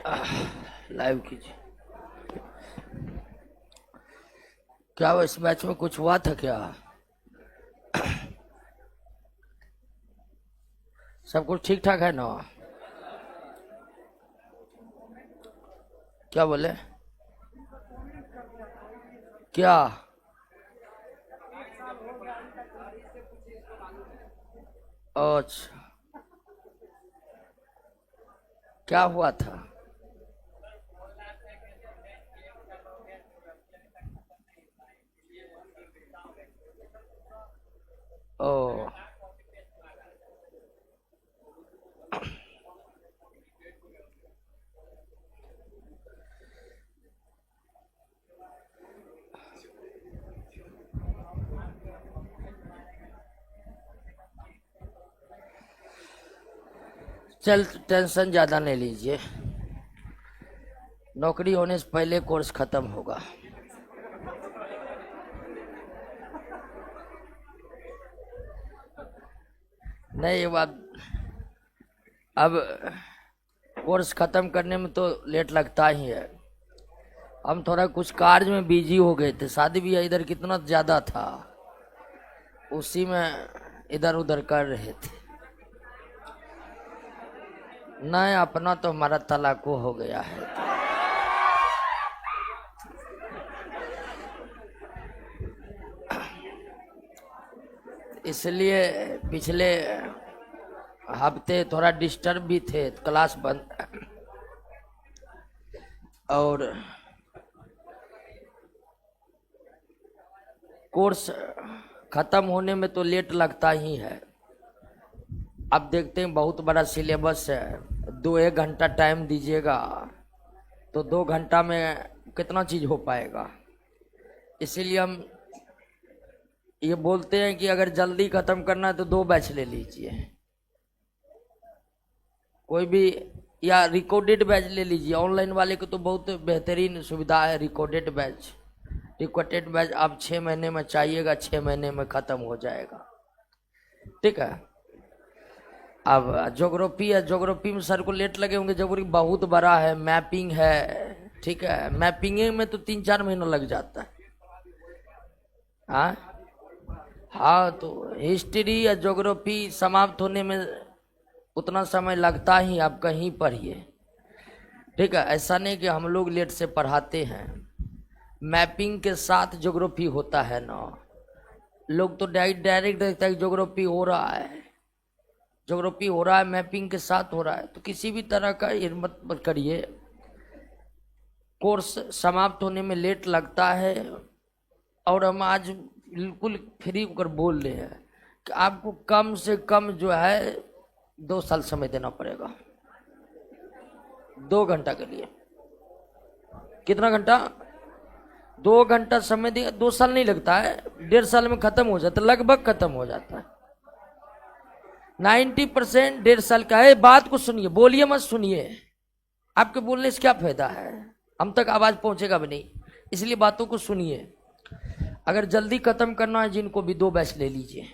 Live कीजिए। क्या वो इस मैच में कुछ हुआ था क्या? सब कुछ ठीक ठाक है ना? क्या बोले? क्या? अच्छा, क्या हुआ था? ओ, चल टेंशन ज्यादा नहीं लीजिए। नौकरी होने से पहले कोर्स खत्म होगा। नहीं, ये बात अब कोर्स खत्म करने में तो लेट लगता ही है। हम थोड़ा कुछ कार्य में बिजी हो गए थे। शादी भी इधर कितना ज्यादा था, उसी में इधर उधर कर रहे थे। नहीं, अपना तो हमारा तलाको हो गया है। इसलिए पिछले हफ्ते थोड़ा डिस्टर्ब भी थे, क्लास बंद और कोर्स खत्म होने में तो लेट लगता ही है। अब देखते हैं, बहुत बड़ा सिलेबस है। 2-1 घंटा टाइम दीजिएगा तो 2 घंटा में कितना चीज हो पाएगा। इसीलिए हम ये बोलते हैं कि अगर जल्दी खत्म करना है तो 2 बैच ले लीजिए, कोई भी, या रिकॉर्डेड बैच ले लीजिए। ऑनलाइन वाले को तो बहुत बेहतरीन सुविधा है रिकॉर्डेड बैच। रिकॉर्डेड बैच आप 6 महीने में चाहिएगा, 6 महीने में खत्म हो जाएगा। ठीक है। अब ज्योग्राफी है, ज्योग्राफी में सर को लेट लगे होंगे। ज्योग्राफी बहुत बड़ा है, मैपिंग है। ठीक है, मैपिंग में तो 3-4 महीना लग जाता है। हाँ हाँ, तो हिस्ट्री या ज्योग्राफी समाप्त होने में उतना समय लगता ही, आप कहीं पढ़िए। ठीक है, ऐसा नहीं कि हम लोग लेट से पढ़ाते हैं। मैपिंग के साथ ज्योग्राफी होता है ना। लोग तो डायरेक्ट देखता है कि ज्योग्राफी हो रहा है, ज्योग्राफी हो रहा है, मैपिंग के साथ हो रहा है। तो किसी भी तरह का मत करिए। कोर्स समाप्त होने में लेट लगता है और हम आज बिल्कुल फ्री होकर बोल रहे हैं कि आपको कम से कम जो है 2 साल समय देना पड़ेगा। 2 घंटा के लिए कितना घंटा? 2 घंटा समय दिया, 2 साल नहीं लगता है, 1.5 साल में खत्म हो जाता है, लगभग खत्म हो जाता है। 90% 1.5 साल का है। बात को सुनिए, बोलिए मत, सुनिए। आपके बोलने से क्या फायदा है? हम तक आवाज पहुंचेगा भी नहीं। इसलिए बातों को सुनिए। अगर जल्दी खत्म करना है, जिनको भी 2 बैच ले लीजिए।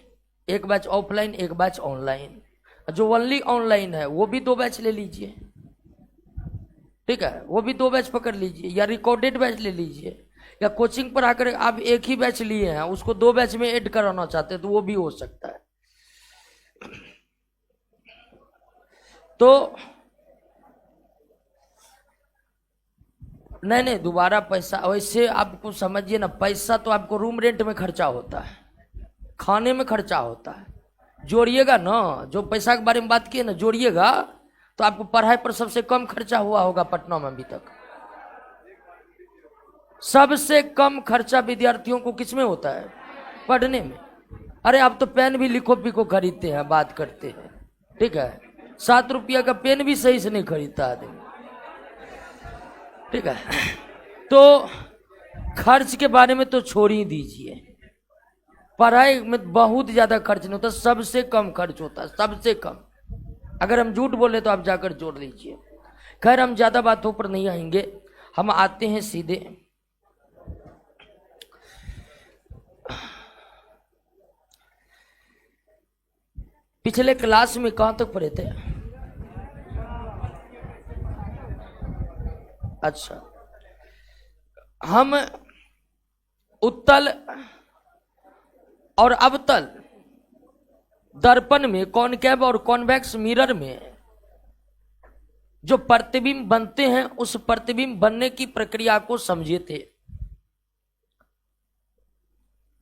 1 बैच ऑफलाइन, 1 बैच ऑनलाइन। जो ओनली ऑनलाइन है वो भी 2 बैच ले लीजिए। ठीक है, वो भी 2 बैच पकड़ लीजिए, या रिकॉर्डेड बैच ले लीजिए, या कोचिंग पर आकर आप 1 ही बैच लिए हैं, उसको 2 बैच में ऐड कराना चाहते हैं तो वो भी हो सकता है। तो नहीं, दोबारा पैसा वैसे आपको समझिए ना, पैसा तो आपको रूम रेंट में खर्चा होता है, खाने में खर्चा होता है। जोड़िएगा ना, जो पैसा के बारे में बात किए ना, जोड़िएगा तो आपको पढ़ाई पर सबसे कम खर्चा हुआ होगा पटना में अभी तक। सबसे कम खर्चा विद्यार्थियों को किसमें होता है? पढ़ने में। अरे आप तो पेन भी लिखो पिको खरीदते हैं, बात करते हैं। ठीक है, 7 रुपया का पेन भी सही से नहीं खरीदता आदमी। ठीक है, तो खर्च के बारे में तो छोड़ ही दीजिए। पढ़ाई में बहुत ज्यादा खर्च नहीं होता, सबसे कम खर्च होता है, सबसे कम। अगर हम झूठ बोले तो आप जाकर जोड़ लीजिए। खैर, हम ज्यादा बातों पर नहीं आएंगे, हम आते हैं सीधे। पिछले क्लास में कहां तक पढ़े थे? अच्छा, हम उत्तल और अवतल दर्पण में, कॉनकेव और कॉन्वेक्स मिरर में जो प्रतिबिंब बनते हैं, उस प्रतिबिंब बनने की प्रक्रिया को समझे थे।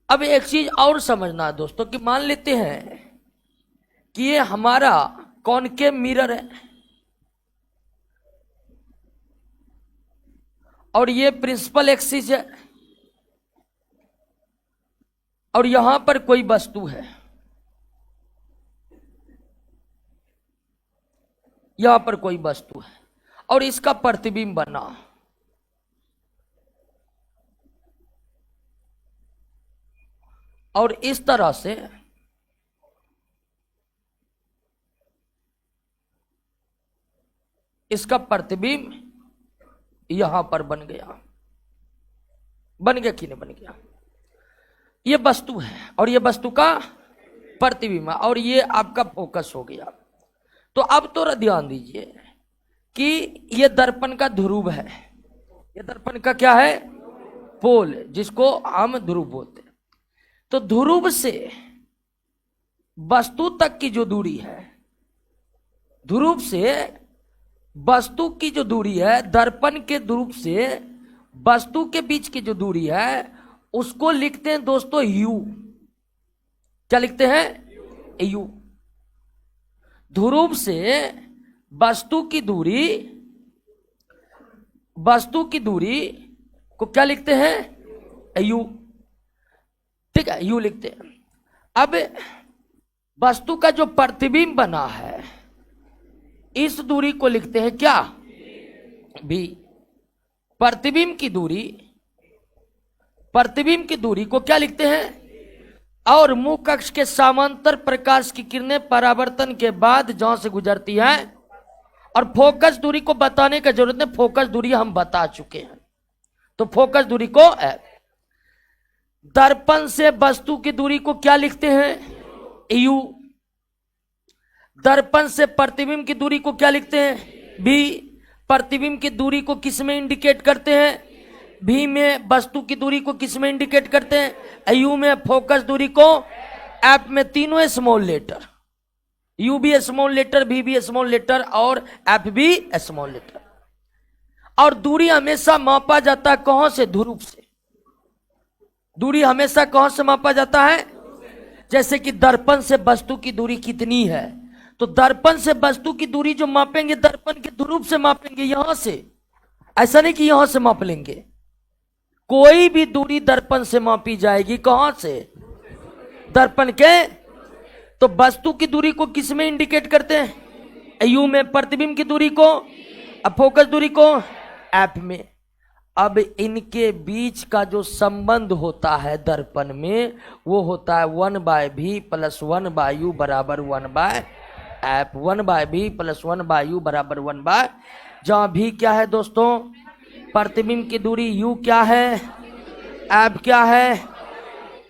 अब एक चीज और समझना है दोस्तों, कि मान लेते हैं कि ये हमारा कॉनकेव मिरर है और ये प्रिंसिपल एक्सिस है और यहां पर कोई वस्तु है, यहां पर कोई वस्तु है और इसका प्रतिबिंब बना। और इस तरह से इसका प्रतिबिंब यहां पर बन गया। बन गया कि नहीं बन गया? ये वस्तु है और ये वस्तु का प्रतिबिंब है और ये आपका फोकस हो गया। तो अब तो ध्यान दीजिए कि ये दर्पण का ध्रुव है। ये दर्पण का क्या है? पोल, जिसको हम ध्रुव बोलते हैं। तो ध्रुव से वस्तु तक की जो दूरी है, ध्रुव से वस्तु की जो दूरी है, दर्पण के ध्रुव से वस्तु के बीच की जो दूरी है, उसको लिखते हैं दोस्तों यू। क्या लिखते हैं? यू। ध्रुव से वस्तु की दूरी, वस्तु की दूरी को क्या लिखते हैं? यू। ठीक है, यू लिखते हैं। अब वस्तु का जो प्रतिबिंब बना है, इस दूरी को लिखते हैं क्या? भी। प्रतिबिंब की दूरी, प्रतिबिंब की दूरी को क्या लिखते हैं? और मुख अक्ष के समांतर प्रकाश की किरणें परावर्तन के बाद जहां से गुजरती हैं, और फोकस दूरी को बताने का जरूरत नहीं, फोकस दूरी हम बता चुके हैं। तो फोकस दूरी को दर्पण से वस्तु की दूरी को क्या लिखते हैं? यू। दर्पण से प्रतिबिंब की दूरी को क्या लिखते हैं? भी। प्रतिबिंब की दूरी को किस में इंडिकेट करते हैं? भी में। वस्तु की दूरी को किस में इंडिकेट करते हैं? यू में। फोकस दूरी को एफ में। तीनों स्मॉल लेटर, यू भी स्मॉल लेटर, भी स्मॉल लेटर और एफ भी स्मॉल लेटर। और दूरी हमेशा मापा जाता है कहां से? ध्रुव से। दूरी हमेशा कहां से मापा जाता है? जैसे कि दर्पण से वस्तु की दूरी कितनी है, तो दर्पण से वस्तु की दूरी जो मापेंगे, दर्पण के ध्रुव से मापेंगे, यहां से। ऐसा नहीं कि यहां से माप लेंगे। कोई भी दूरी दर्पण से मापी जाएगी, कहां से? दर्पण के। तो वस्तु की दूरी को किस में इंडिकेट करते हैं? यू में। प्रतिबिंब की दूरी को, अब फोकस दूरी को एफ में। अब इनके बीच का जो संबंध होता है दर्पण में, वो होता है 1/v + 1/u बराबर 1/f। 1/v + 1/u बराबर 1/, जहां भी क्या है दोस्तों? प्रतिबिंब की दूरी, u क्या है? एफ क्या है?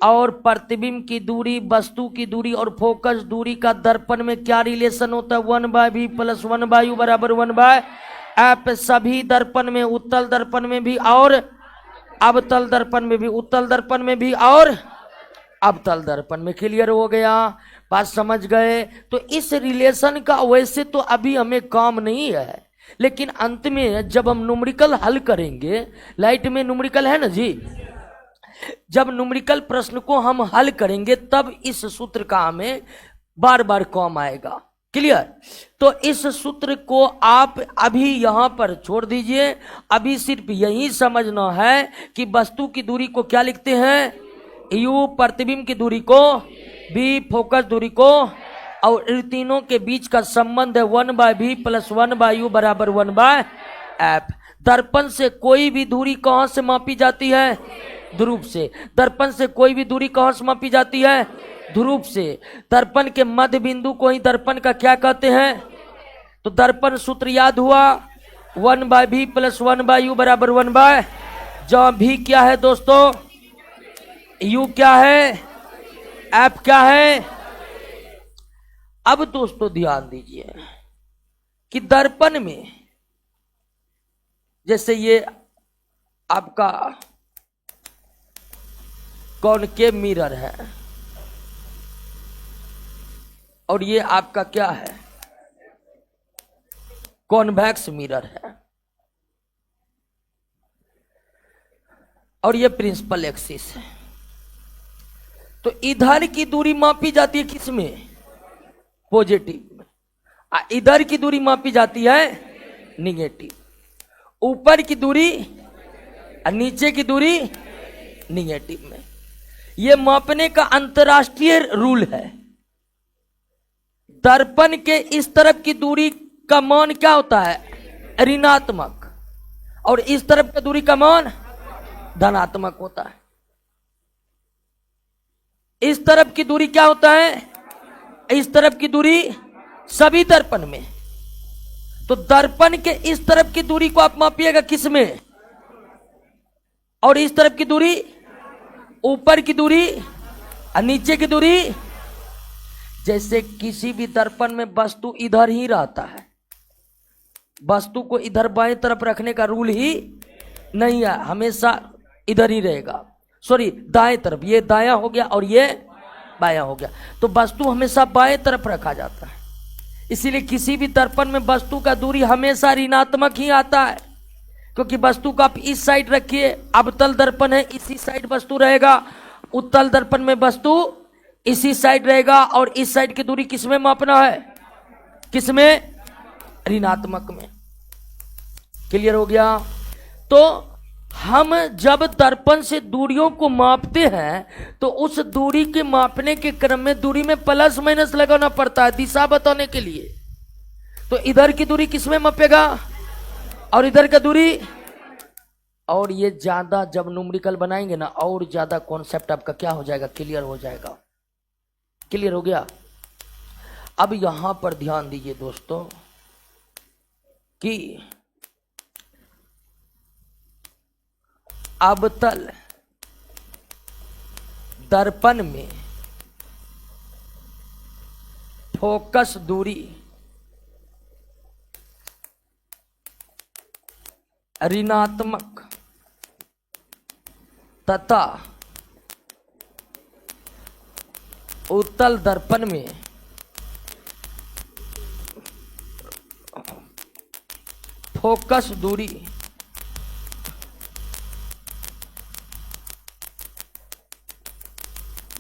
और प्रतिबिंब की दूरी, वस्तु की दूरी और फोकस दूरी का दर्पण में क्या रिलेशन होता है? 1/v + 1/u बराबर 1/f। सभी दर्पण में, उत्तल दर्पण में भी और अवतल दर्पण में भी, उत्तल दर्पण में भी और अवतल दर्पण में। क्लियर हो गया? बात समझ गए? तो इस रिलेशन का वैसे तो अभी हमें काम नहीं है, लेकिन अंत में जब हम न्यूमेरिकल हल करेंगे, लाइट में न्यूमेरिकल है ना जी, जब न्यूमेरिकल प्रश्न को हम हल करेंगे तब इस सूत्र का हमें बार बार काम आएगा। क्लियर? तो इस सूत्र को आप अभी यहां पर छोड़ दीजिए। अभी सिर्फ यही समझना है कि वस्तु की दूरी को क्या लिखते हैं? यू। प्रतिबिंब की दूरी को भी, फोकस दूरी को, और इन तीनों के बीच का संबंध है 1/v + 1/u बराबर 1/f। दर्पण से कोई भी दूरी कहां से मापी जाती है? ध्रुव से। दर्पण से कोई भी दूरी कहां से मापी जाती है? ध्रुव से। दर्पण के मध्य बिंदु को ही दर्पण का क्या कहते हैं? तो दर्पण सूत्र याद हुआ, 1/v + 1/u बराबर 1/, जहां भी क्या है दोस्तों? u क्या है? f क्या है? अब दोस्तों ध्यान दीजिए कि दर्पण में जैसे ये आपका कॉनकेव मिरर है और ये आपका क्या है, कॉन्वेक्स मिरर है, और ये प्रिंसिपल एक्सिस है। तो इधर की दूरी मापी जाती है किसमें, पॉजिटिव में, इधर की दूरी मापी जाती है निगेटिव। ऊपर की दूरी और नीचे की दूरी निगेटिव में। यह मापने का अंतरराष्ट्रीय रूल है। दर्पण के इस तरफ की दूरी का मान क्या होता है, ऋणात्मक, और इस तरफ की दूरी का मान धनात्मक होता है। इस तरफ की दूरी क्या होता है, इस तरफ की दूरी सभी दर्पण में। तो दर्पण के इस तरफ की दूरी को आप मापिएगा किसमें, और इस तरफ की दूरी, ऊपर की दूरी और नीचे की दूरी। जैसे किसी भी दर्पण में वस्तु इधर ही रहता है, वस्तु को इधर बाएं तरफ रखने का रूल ही नहीं है, हमेशा इधर ही रहेगा। सॉरी, दाएं तरफ, ये दायां हो गया और ये बायां हो गया, तो वस्तु हमेशा बाएं तरफ रखा जाता है। इसीलिए किसी भी दर्पण में वस्तु का दूरी हमेशा ऋणात्मक ही आता है, क्योंकि वस्तु को आप इस साइड रखिए, अवतल दर्पण है, इसी साइड वस्तु रहेगा। उत्तल दर्पण में वस्तु इसी साइड रहेगा, और इस साइड की दूरी किसमें मापना है, किसमें, ऋणात्मक में। क्लियर हो गया। तो हम जब दर्पण से दूरियों को मापते हैं तो उस दूरी के मापने के क्रम में दूरी में प्लस माइनस लगाना पड़ता है दिशा बताने के लिए। तो इधर की दूरी किसमें मापेगा, और इधर का दूरी। और ये ज्यादा जब न्यूमेरिकल बनाएंगे ना, और ज्यादा कॉन्सेप्ट आपका क्या हो जाएगा, क्लियर हो जाएगा। क्लियर हो गया। अब यहां पर ध्यान दीजिए दोस्तों कि अवतल दर्पण में फोकस दूरी ऋणात्मक तथा उत्तल दर्पण में फोकस दूरी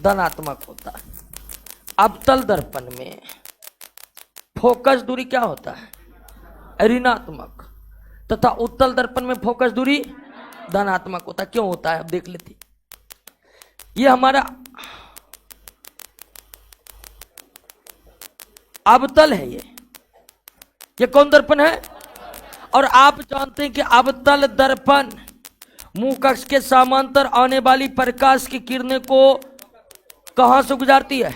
धनात्मक होता है। अवतल दर्पण में फोकस दूरी क्या होता है, ऋणात्मक, तथा उत्तल दर्पण में फोकस दूरी धनात्मक होता है। क्यों होता है, अब देख लेते। ये हमारा अवतल है, ये कौन दर्पण है, और आप जानते हैं कि अवतल दर्पण मुंह कक्ष के समांतर आने वाली प्रकाश की किरणें को कहां से गुजारती है।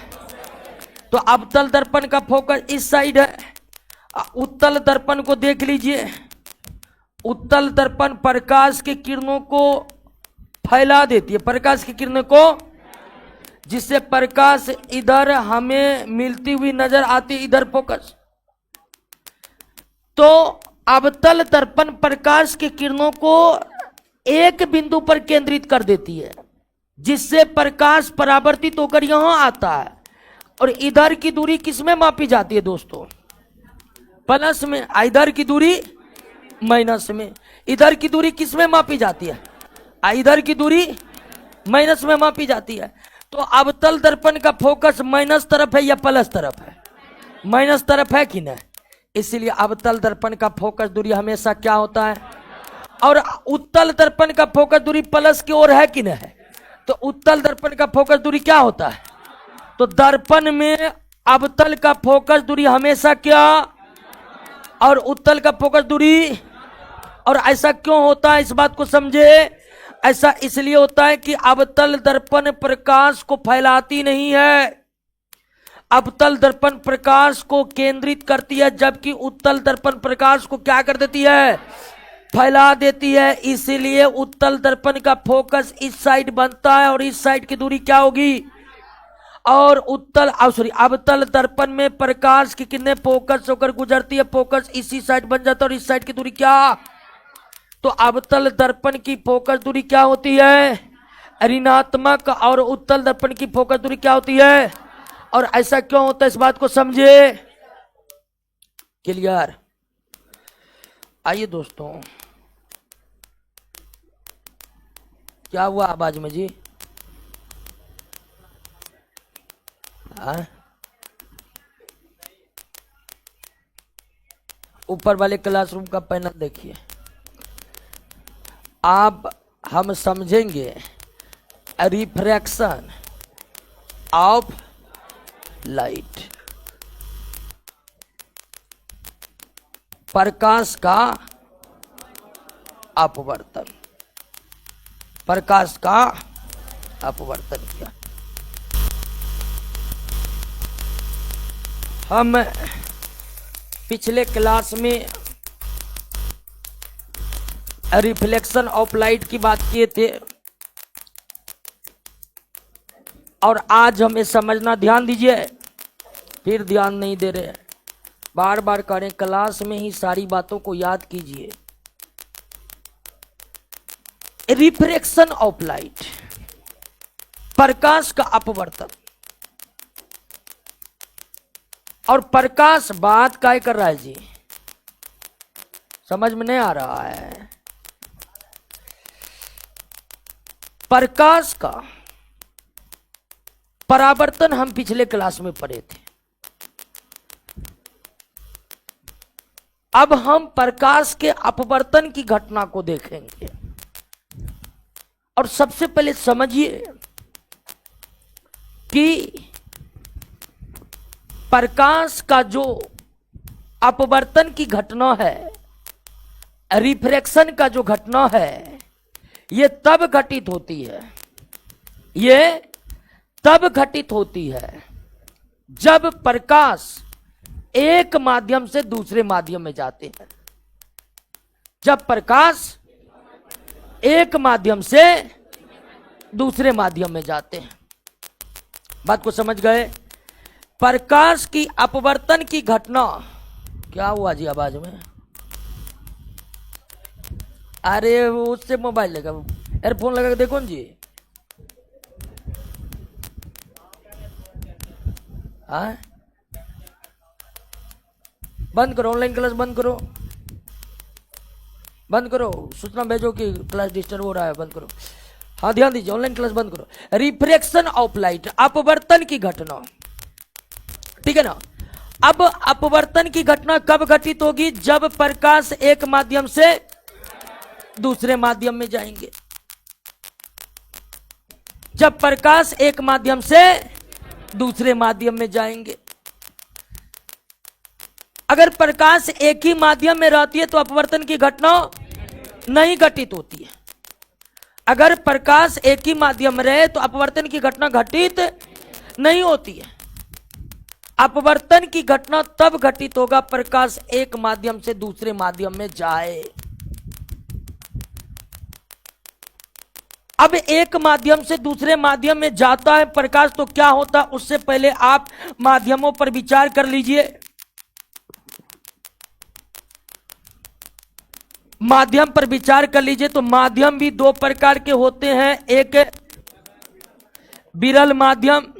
तो अवतल दर्पण का फोकस इस साइड है। उत्तल दर्पण को देख लीजिए, उत्तल दर्पण प्रकाश की किरणों को फैला देती है, प्रकाश की किरणों को, जिससे प्रकाश इधर हमें मिलती हुई नजर आती है, इधर फोकस। तो अवतल दर्पण प्रकाश की किरणों को एक बिंदु पर केंद्रित कर देती है, जिससे प्रकाश परावर्तित होकर यहां आता है। और इधर की दूरी किसमें मापी जाती है दोस्तों, प्लस में, इधर की दूरी माइनस में। इधर की दूरी किसमें मापी जाती है, इधर की दूरी माइनस में मापी जाती है। तो अवतल दर्पण का फोकस माइनस तरफ है या प्लस तरफ है, माइनस तरफ है कि नहीं। इसलिए अवतल दर्पण का फोकस दूरी हमेशा क्या होता है, और उत्तल दर्पण का फोकस दूरी प्लस की ओर है कि नहीं है। तो उत्तल दर्पण का फोकस दूरी क्या होता है, तो दर्पण में अवतल का फोकस दूरी हमेशा क्या, और उत्तल का फोकस दूरी। और ऐसा क्यों होता है, इस बात को समझे। ऐसा इसलिए होता है कि अवतल दर्पण प्रकाश को फैलाती नहीं है, अवतल दर्पण प्रकाश को केंद्रित करती है, जबकि उत्तल दर्पण प्रकाश को क्या कर देती है, फैला देती है। इसीलिए उत्तल दर्पण का फोकस इस साइड बनता है, और इस साइड की दूरी क्या होगी, और अवतल दर्पण में प्रकाश की किरणें फोकस होकर गुजरती है, फोकस इसी साइड बन जाता है, और इस साइड की दूरी क्या, तो अवतल दर्पण की फोकस दूरी क्या होती है? ऋणात्मक। और उत्तल दर्पण की फोकस दूरी क्या होती है? और ऐसा क्यों होता है, इस बात को समझिए। क्लियर? आइए दोस्तों, क्या हुआ आवाज में जी? ऊपर वाले क्लासरूम का पैनल देखिए। आप हम समझेंगे रिफ्रैक्शन ऑफ लाइट, प्रकाश का अपवर्तन, प्रकाश का अपवर्तन किया। हम पिछले क्लास में रिफ्लेक्शन ऑफ लाइट की बात किए थे, और आज हमें समझना, ध्यान दीजिए, फिर ध्यान नहीं दे रहे, बार बार करें, क्लास में ही सारी बातों को याद कीजिए। रिफ्रैक्शन ऑफ लाइट, प्रकाश का अपवर्तन। और प्रकाश बात काय कर रहा है जी? समझ में नहीं आ रहा है? प्रकाश का परावर्तन हम पिछले क्लास में पढ़े थे। अब हम प्रकाश के अपवर्तन की घटना को देखेंगे। और सबसे पहले समझिए कि प्रकाश का जो अपवर्तन की घटना है, रिफ्रैक्शन का जो घटना है, ये तब घटित होती है, ये तब घटित होती है जब प्रकाश एक माध्यम से दूसरे माध्यम में जाते हैं। जब प्रकाश एक माध्यम से दूसरे माध्यम में जाते हैं। बात को समझ गए? प्रकाश की अपवर्तन की घटना, क्या हुआ जी आवाज में? अरे उससे मोबाइल लगा, एयरफोन लगा के देखो न जी। हाँ, बंद करो, ऑनलाइन क्लास बंद करो, बंद करो, सूचना भेजो कि क्लास डिस्टर्ब हो रहा है, बंद करो। हाँ ध्यान दीजिए, ऑनलाइन क्लास बंद करो। रिफ्रैक्शन ऑफ लाइट, अपवर्तन की घटना, ठीक है ना? अब अपवर्तन की घटना कब घटित होगी? जब प्रकाश एक माध्यम से दूसरे माध्यम में जाएंगे। जब प्रकाश एक माध्यम से दूसरे माध्यम में जाएंगे। अगर प्रकाश एक ही माध्यम में रहती है तो अपवर्तन की घटना नहीं घटित होती है। अगर प्रकाश एक ही माध्यम में रहे तो अपवर्तन की घटना घटित नहीं होती है। अपवर्तन की घटना तब घटित होगा प्रकाश एक माध्यम से दूसरे माध्यम में जाए। अब एक माध्यम से दूसरे माध्यम में जाता है प्रकाश, तो क्या होता है उससे पहले आप माध्यमों पर विचार कर लीजिए। माध्यम पर विचार कर लीजिए तो माध्यम भी दो प्रकार के होते हैं, एक विरल माध्यम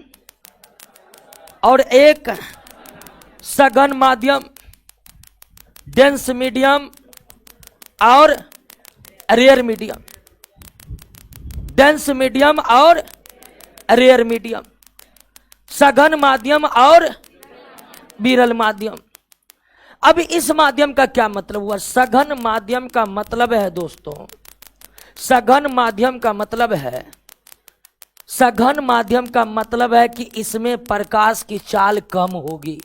और एक सघन माध्यम, डेंस मीडियम और रेयर मीडियम। डेंस मीडियम और रेयर मीडियम, सघन माध्यम और विरल माध्यम। अब इस माध्यम का क्या मतलब हुआ? सघन माध्यम का मतलब है दोस्तों, सघन माध्यम का मतलब है, सघन माध्यम का मतलब है कि इसमें प्रकाश की चाल कम होगी।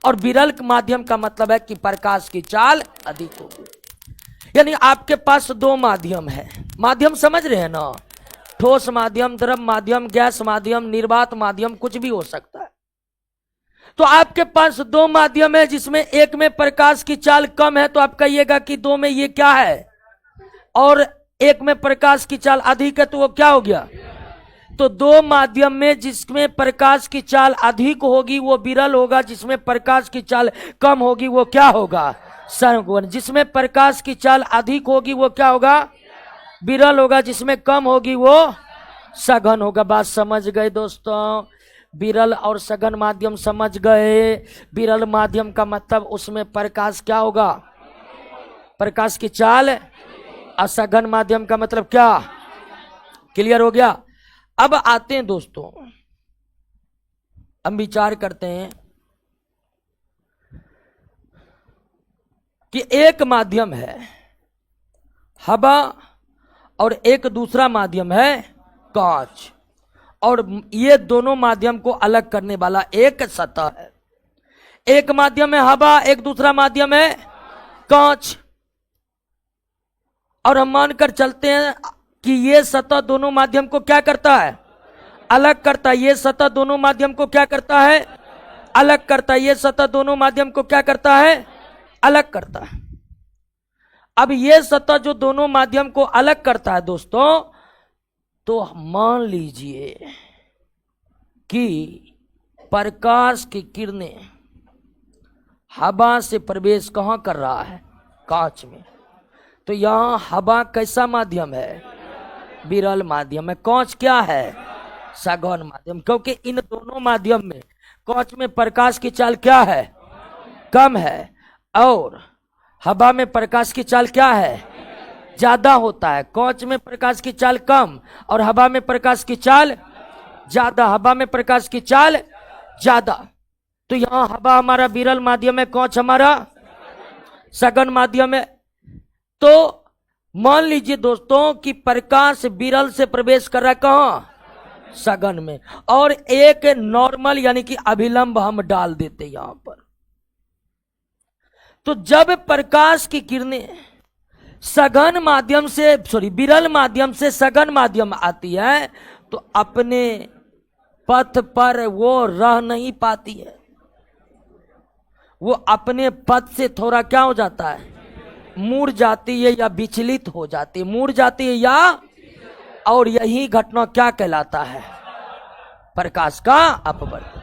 और विरल माध्यम का मतलब है कि प्रकाश की चाल अधिक होगी। यानी आपके पास दो माध्यम है। माध्यम समझ रहे हैं ना? ठोस माध्यम, द्रव माध्यम, गैस माध्यम, निर्वात माध्यम, कुछ भी हो सकता है। तो आपके पास दो माध्यम है जिसमें एक में प्रकाश की चाल कम है, तो आप कहिएगा कि दो में ये क्या है, और एक में प्रकाश की चाल अधिक है, तो वो क्या हो गया? तो दो माध्यम में जिसमें प्रकाश की चाल अधिक होगी वो विरल होगा, जिसमें प्रकाश की चाल कम होगी वो क्या होगा? सघन। जिसमें प्रकाश की चाल अधिक होगी वो क्या होगा? विरल होगा। जिसमें कम होगी वो सघन होगा। बात समझ गए दोस्तों? विरल और सघन माध्यम समझ गए? विरल माध्यम का मतलब उसमें प्रकाश क्या होगा? प्रकाश की चाल। असघन माध्यम का मतलब क्या? क्लियर हो गया? अब आते हैं दोस्तों, हम विचार करते हैं कि एक माध्यम है हवा और एक दूसरा माध्यम है कांच, और ये दोनों माध्यम को अलग करने वाला एक सतह है। एक माध्यम है हवा, एक दूसरा माध्यम है कांच, और हम मानकर चलते हैं कि ये सतह दोनों माध्यम को क्या करता है? अलग करता है। ये सतह दोनों माध्यम को क्या करता है? अलग करता है। ये सतह दोनों माध्यम को क्या करता है? अलग करता है। अब ये सतह जो दोनों माध्यम को अलग करता है दोस्तों, तो मान लीजिए कि प्रकाश की किरणें हवा से प्रवेश कहां कर रहा है? कांच में। तो यहां हवा कैसा माध्यम है? विरल माध्यम है। कांच क्या है? सघन माध्यम। क्योंकि इन दोनों माध्यम में कांच में प्रकाश की चाल क्या है? कम है, और हवा में प्रकाश की चाल क्या है? ज्यादा होता है। कांच में प्रकाश की चाल कम और हवा में प्रकाश की चाल ज्यादा। हवा में प्रकाश की चाल ज्यादा। तो यहां हवा हमारा विरल माध्यम है, कांच हमारा सघन माध्यम है। तो मान लीजिए दोस्तों कि प्रकाश विरल से प्रवेश कर रहा है कहां? सघन में, और एक नॉर्मल यानी कि अभिलंब हम डाल देते यहां पर। तो जब प्रकाश की किरणें सघन माध्यम से विरल माध्यम से सघन माध्यम आती है, तो अपने पथ पर वो रह नहीं पाती है। वो अपने पथ से थोड़ा क्या हो जाता है? मुड़ जाती है या विचलित हो जाती है। मुड़ जाती है या, और यही घटना क्या कहलाता है? प्रकाश का अपवर्तन।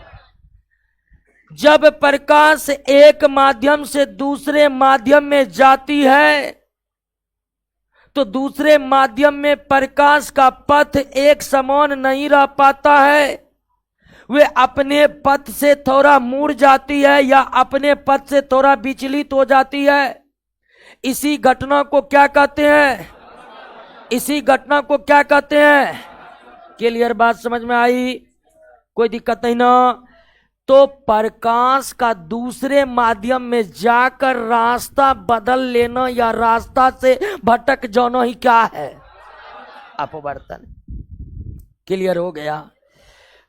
जब प्रकाश एक माध्यम से दूसरे माध्यम में जाती है, तो दूसरे माध्यम में प्रकाश का पथ एक समान नहीं रह पाता है। वे अपने पथ से थोड़ा मुड़ जाती है या अपने पथ से थोड़ा विचलित हो जाती है। इसी घटना को क्या कहते हैं? इसी घटना को क्या कहते हैं? क्लियर बात समझ में आई? कोई दिक्कत नहीं ना? तो प्रकाश का दूसरे माध्यम में जाकर रास्ता बदल लेना या रास्ता से भटक जाना ही क्या है? अपवर्तन। क्लियर हो गया?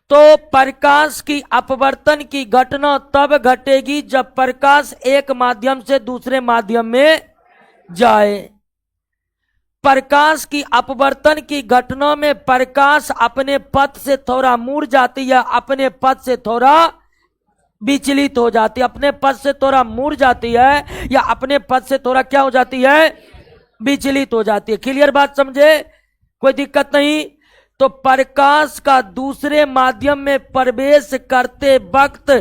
तो प्रकाश की अपवर्तन की घटना तब घटेगी जब प्रकाश एक माध्यम से दूसरे माध्यम में जाए। प्रकाश की अपवर्तन की घटना में प्रकाश अपने पथ से थोड़ा मुड़ जाती है, अपने पथ से थोड़ा विचलित हो जाती है। अपने पथ से थोड़ा मुड़ जाती है या अपने पथ से थोड़ा क्या हो जाती है? विचलित हो जाती है। क्लियर बात समझे? कोई दिक्कत नहीं? तो प्रकाश का दूसरे माध्यम में प्रवेश करते वक्त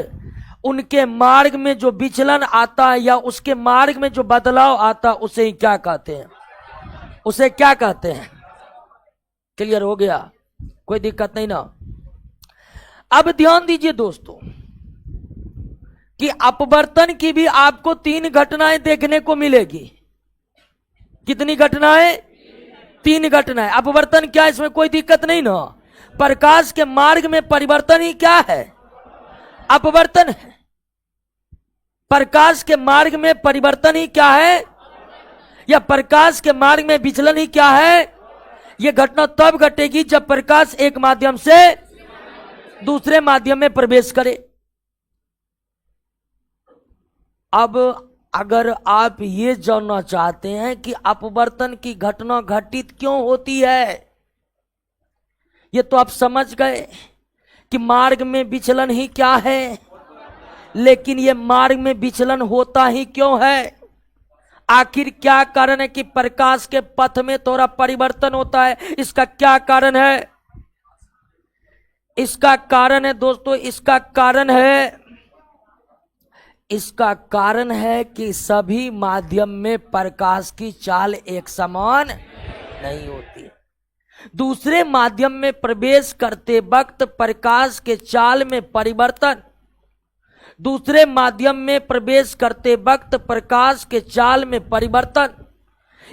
उनके मार्ग में जो विचलन आता है या उसके मार्ग में जो बदलाव आता है, उसे ही क्या कहते हैं? उसे क्या कहते हैं? क्लियर हो गया? कोई दिक्कत नहीं ना? अब ध्यान दीजिए दोस्तों कि अपवर्तन की भी आपको 3 घटनाएं देखने को मिलेगी। कितनी घटनाएं? 3 घटनाएं। अपवर्तन क्या, इसमें कोई दिक्कत नहीं ना? प्रकाश के मार्ग में परिवर्तन ही क्या है? अपवर्तन है। प्रकाश के मार्ग में परिवर्तन ही क्या है? या प्रकाश के मार्ग में विचलन ही क्या है? यह घटना तब घटेगी जब प्रकाश एक माध्यम से दूसरे माध्यम में प्रवेश करे। अब अगर आप ये जानना चाहते हैं कि अपवर्तन की घटना घटित क्यों होती है, ये तो आप समझ गए कि मार्ग में विचलन ही क्या है, लेकिन ये मार्ग में विचलन होता ही क्यों है? आखिर क्या कारण है कि प्रकाश के पथ में थोड़ा परिवर्तन होता है? इसका क्या कारण है? इसका कारण है दोस्तों, इसका कारण है इसका कारण है कि सभी माध्यम में प्रकाश की चाल एक समान नहीं होती। दूसरे माध्यम में प्रवेश करते वक्त प्रकाश के चाल में परिवर्तन, दूसरे माध्यम में प्रवेश करते वक्त प्रकाश के चाल में परिवर्तन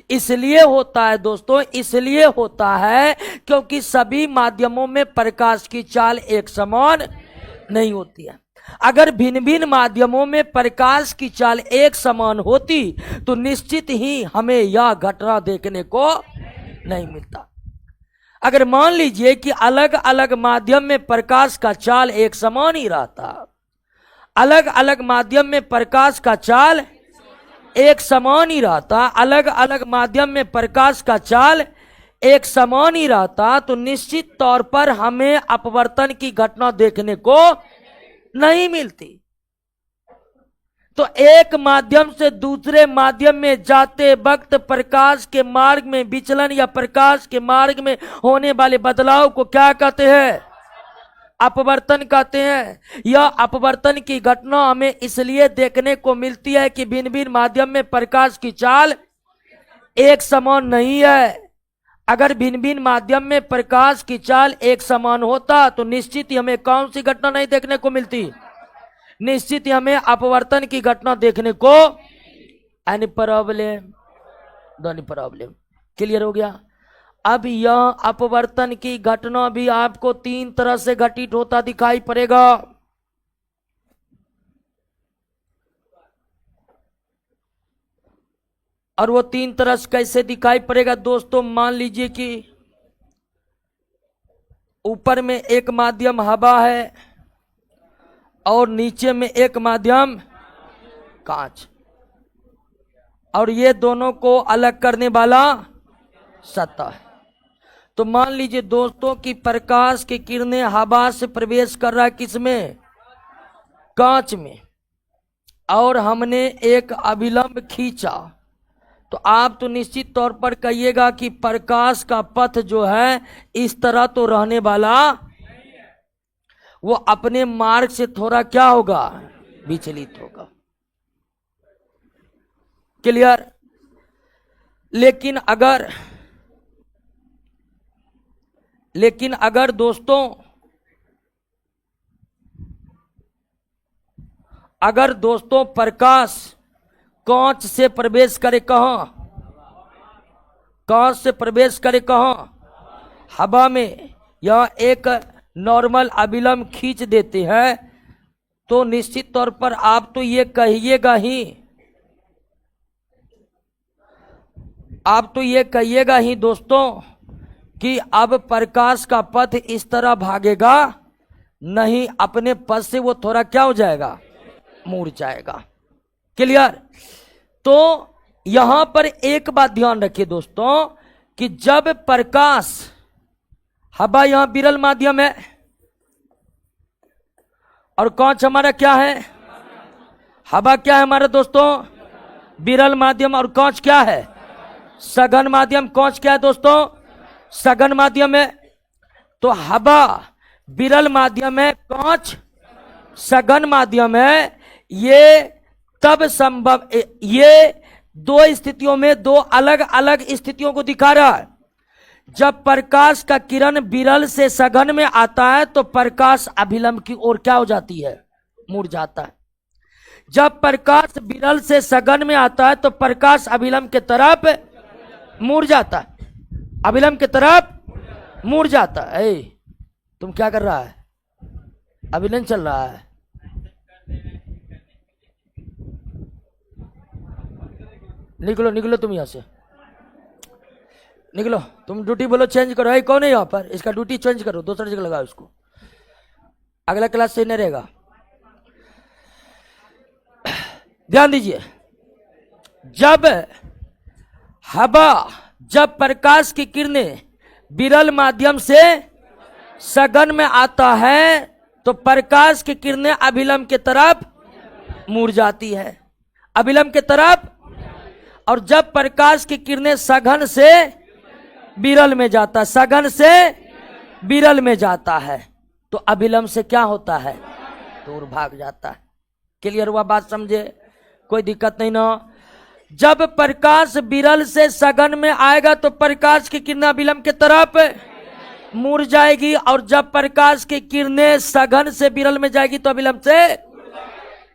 इसलिए होता है दोस्तों, इसलिए होता है क्योंकि सभी माध्यमों में प्रकाश की चाल एक समान नहीं होती है। अगर भिन्न भिन्न माध्यमों में प्रकाश की चाल एक समान होती तो निश्चित ही हमें यह घटना देखने को नहीं मिलता। अगर मान लीजिए कि अलग अलग माध्यम में प्रकाश का चाल एक समान ही रहता, अलग अलग माध्यम में प्रकाश का चाल एक समान ही रहता, अलग अलग माध्यम में प्रकाश का चाल एक समान ही रहता, तो निश्चित तौर पर हमें अपवर्तन की घटना देखने को नहीं मिलती। तो एक माध्यम से दूसरे माध्यम में जाते वक्त प्रकाश के मार्ग में विचलन या प्रकाश के मार्ग में होने वाले बदलाव को क्या कहते हैं? अपवर्तन कहते हैं। यह अपवर्तन की घटना हमें इसलिए देखने को मिलती है कि भिन्न भिन्न माध्यम में प्रकाश की चाल एक समान नहीं है। अगर भिन्न भिन्न माध्यम में प्रकाश की चाल एक समान होता तो निश्चित ही हमें कौन सी घटना नहीं देखने को मिलती? निश्चित ही हमें अपवर्तन की घटना देखने को, एनी प्रॉब्लम, दोनों प्रॉब्लम क्लियर हो गया। अब यह अपवर्तन की घटना भी आपको तीन तरह से घटित होता दिखाई पड़ेगा। और वो तीन तरह से कैसे दिखाई पड़ेगा दोस्तों? मान लीजिए कि ऊपर में एक माध्यम हवा है और नीचे में एक माध्यम कांच, और ये दोनों को अलग करने वाला सत्ता है। तो मान लीजिए दोस्तों कि प्रकाश की किरणें हवा से प्रवेश कर रहा है किसमें? कांच में, और हमने एक अभिलंब खींचा, तो आप तो निश्चित तौर पर कहिएगा कि प्रकाश का पथ जो है इस तरह तो रहने वाला, वो अपने मार्ग से थोड़ा क्या होगा? विचलित होगा। क्लियर? लेकिन अगर दोस्तों, प्रकाश कांच से प्रवेश करे कहां? कांच से प्रवेश करे कहां? हवा में, या एक नॉर्मल अभिलंब खींच देते हैं, तो निश्चित तौर पर आप तो ये कहिएगा ही दोस्तों कि अब प्रकाश का पथ इस तरह भागेगा नहीं, अपने पथ से वो थोड़ा क्या हो जाएगा? मुड़ जाएगा। क्लियर? तो यहां पर एक बात ध्यान रखिए दोस्तों कि जब प्रकाश, हवा यहां विरल माध्यम है और कांच हमारा क्या है? हवा क्या है हमारा दोस्तों? विरल माध्यम, और कांच क्या है? सघन माध्यम। कांच क्या है दोस्तों? सघन माध्यम है। तो हवा विरल माध्यम है, कांच सघन माध्यम है। ये तब संभव, ये दो स्थितियों में दो अलग अलग स्थितियों को दिखा रहा है। जब प्रकाश का किरण विरल से सघन में आता है तो प्रकाश अभिलंब की ओर क्या हो जाती है? मुड़ जाता है। जब प्रकाश विरल से सघन में आता है तो प्रकाश अभिलंब के तरफ मुड़ जाता है, अभिलंब की तरफ मुड़ जाता है। तुम क्या कर रहा है? अभिलंब चल रहा है। निकलो निकलो, तुम यहां से निकलो। तुम ड्यूटी बोलो चेंज करो। है कौन है यहाँ पर? इसका ड्यूटी चेंज करो, दूसरा जगह लगाओ इसको। अगला क्लास से नहीं रहेगा। ध्यान दीजिए, जब प्रकाश की किरणें विरल माध्यम से सघन में आता है तो प्रकाश की किरणें अभिलंब की तरफ मुड़ जाती है, अभिलंब की तरफ। और जब प्रकाश की किरणें सघन से विरल में जाता है, सघन से विरल में जाता है, तो अभिलंब से क्या होता है? दूर भाग जाता है। क्लियर हुआ बात, समझे? कोई दिक्कत नहीं ना। जब प्रकाश विरल से सघन में आएगा तो प्रकाश की किरणें अविलंब की तरफ मुड़ जाएगी, और जब प्रकाश की किरणें सघन से विरल में जाएगी तो अविलंब से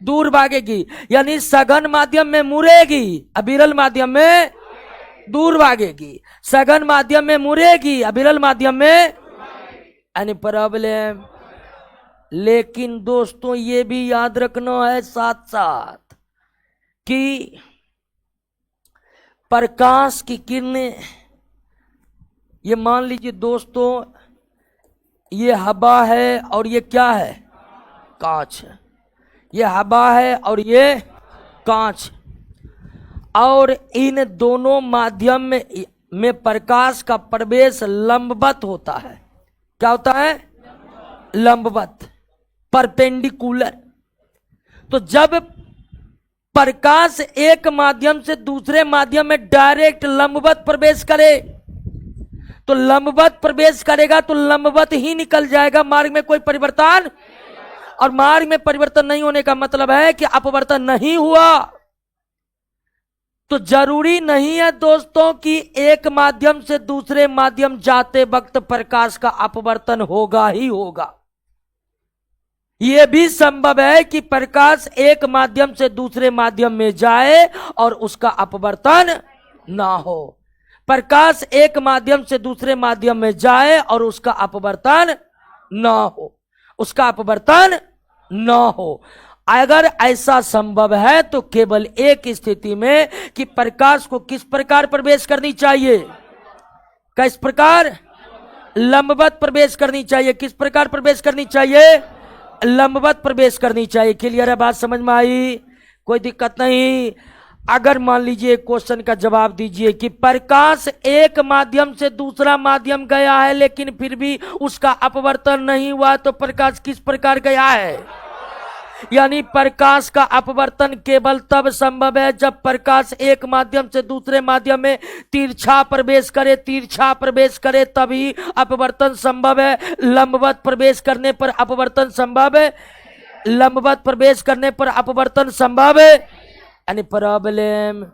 दूर भागेगी। यानी सघन माध्यम में मुड़ेगी, अविरल माध्यम में दूर भागेगी। सघन माध्यम में मुड़ेगी, अविरल माध्यम में, यानी प्रॉब्लम। लेकिन दोस्तों ये भी याद रखना है साथ साथ कि प्रकाश की किरणें, ये मान लीजिए दोस्तों ये हवा है और ये क्या है, कांच है। ये हवा है और ये कांच, और इन दोनों माध्यम में प्रकाश का प्रवेश लंबवत होता है। क्या होता है? लंबवत, परपेंडिकुलर। तो जब प्रकाश एक माध्यम से दूसरे माध्यम में डायरेक्ट लंबवत प्रवेश करे तो लंबवत प्रवेश करेगा तो लंबवत ही निकल जाएगा, मार्ग में कोई परिवर्तन। और मार्ग में परिवर्तन नहीं होने का मतलब है कि अपवर्तन नहीं हुआ। तो जरूरी नहीं है दोस्तों कि एक माध्यम से दूसरे माध्यम जाते वक्त प्रकाश का अपवर्तन होगा ही होगा। यह भी संभव है कि प्रकाश एक माध्यम से दूसरे माध्यम में जाए और उसका अपवर्तन ना हो। प्रकाश एक माध्यम से दूसरे माध्यम में जाए और उसका अपवर्तन ना हो, उसका अपवर्तन ना हो। अगर ऐसा संभव है तो केवल एक स्थिति में कि प्रकाश को किस प्रकार प्रवेश करनी चाहिए, किस प्रकार, लंबवत प्रवेश करनी चाहिए। किस प्रकार प्रवेश करनी चाहिए? लंबवत प्रवेश करनी चाहिए। क्लियर है बात, समझ में आई? कोई दिक्कत नहीं। अगर मान लीजिए क्वेश्चन का जवाब दीजिए कि प्रकाश एक माध्यम से दूसरा माध्यम गया है लेकिन फिर भी उसका अपवर्तन नहीं हुआ, तो प्रकाश किस प्रकार गया है? यानी प्रकाश का अपवर्तन केवल तब संभव है जब प्रकाश एक माध्यम से दूसरे माध्यम में तिरछा प्रवेश करे, तिरछा प्रवेश करे तभी अपवर्तन संभव है। लंबवत प्रवेश करने पर अपवर्तन संभव है, लंबवत प्रवेश करने पर अपवर्तन संभव है, यानी प्रॉब्लम।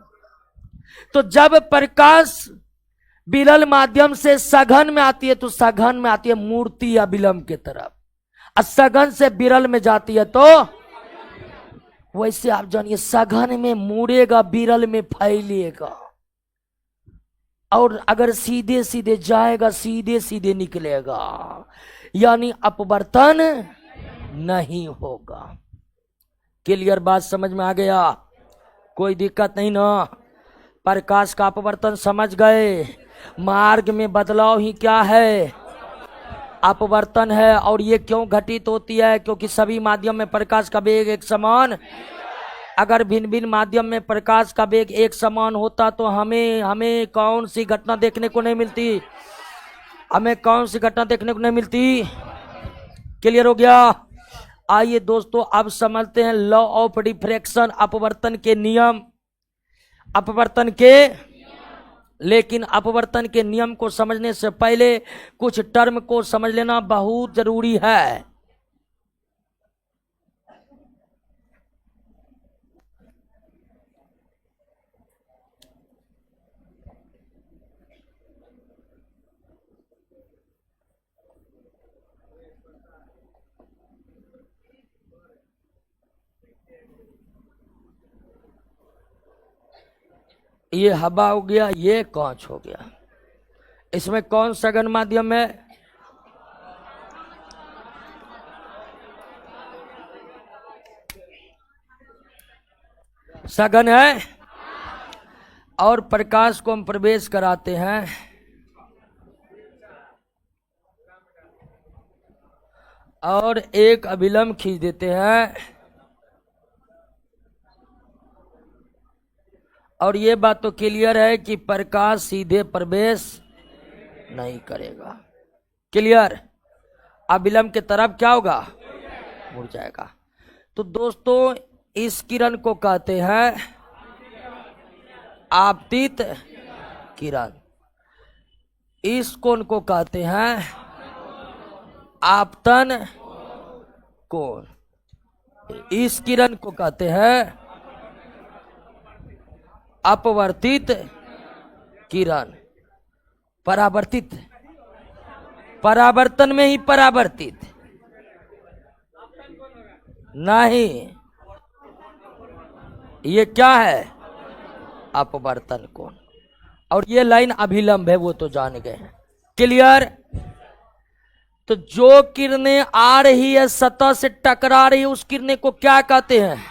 तो जब प्रकाश विरल माध्यम से सघन में आती है तो सघन में आती है मूर्ति या विलंब की तरफ, और सघन से विरल में जाती है तो वैसे आप जानिए सघन में मुड़ेगा, विरल में फैलेगा, और अगर सीधे सीधे जाएगा सीधे सीधे निकलेगा, यानी अपवर्तन नहीं होगा। क्लियर बात समझ में आ गया? कोई दिक्कत नहीं ना। प्रकाश का अपवर्तन समझ गए। मार्ग में बदलाव ही क्या है? अपवर्तन है। और ये क्यों घटित होती है? क्योंकि सभी माध्यम में प्रकाश का वेग एक समान। अगर भिन्न भिन्न माध्यम में प्रकाश का वेग एक समान होता तो हमें कौन सी घटना देखने को नहीं मिलती? हमें कौन सी घटना देखने को नहीं मिलती? क्लियर हो गया? आइए दोस्तों अब समझते हैं लॉ ऑफ डिफ्रैक्शन, अपवर्तन के नियम। अपवर्तन के, लेकिन अपवर्तन के नियम को समझने से पहले कुछ टर्म को समझ लेना बहुत जरूरी है। ये हवा हो गया, ये कांच हो गया। इसमें कौन सघन माध्यम है? सघन है। और प्रकाश को हम प्रवेश कराते हैं और एक अभिलंब खींच देते हैं, और ये बात तो क्लियर है कि प्रकाश सीधे प्रवेश नहीं करेगा। क्लियर? अभिलंब की तरफ क्या होगा? मुड़ जाएगा। तो दोस्तों इस किरण को कहते हैं आपतित किरण, इस कोण को कहते हैं आपतन कोण। इस किरण को कहते हैं अपवर्तित किरण। परावर्तित, परावर्तन में ही परावर्तित नहीं, ये क्या है? अपवर्तन कोण। और ये लाइन अभिलंब है, वो तो जान गए हैं। क्लियर? तो जो किरणें आ रही है, सतह से टकरा रही है, उस किरणें को क्या कहते हैं?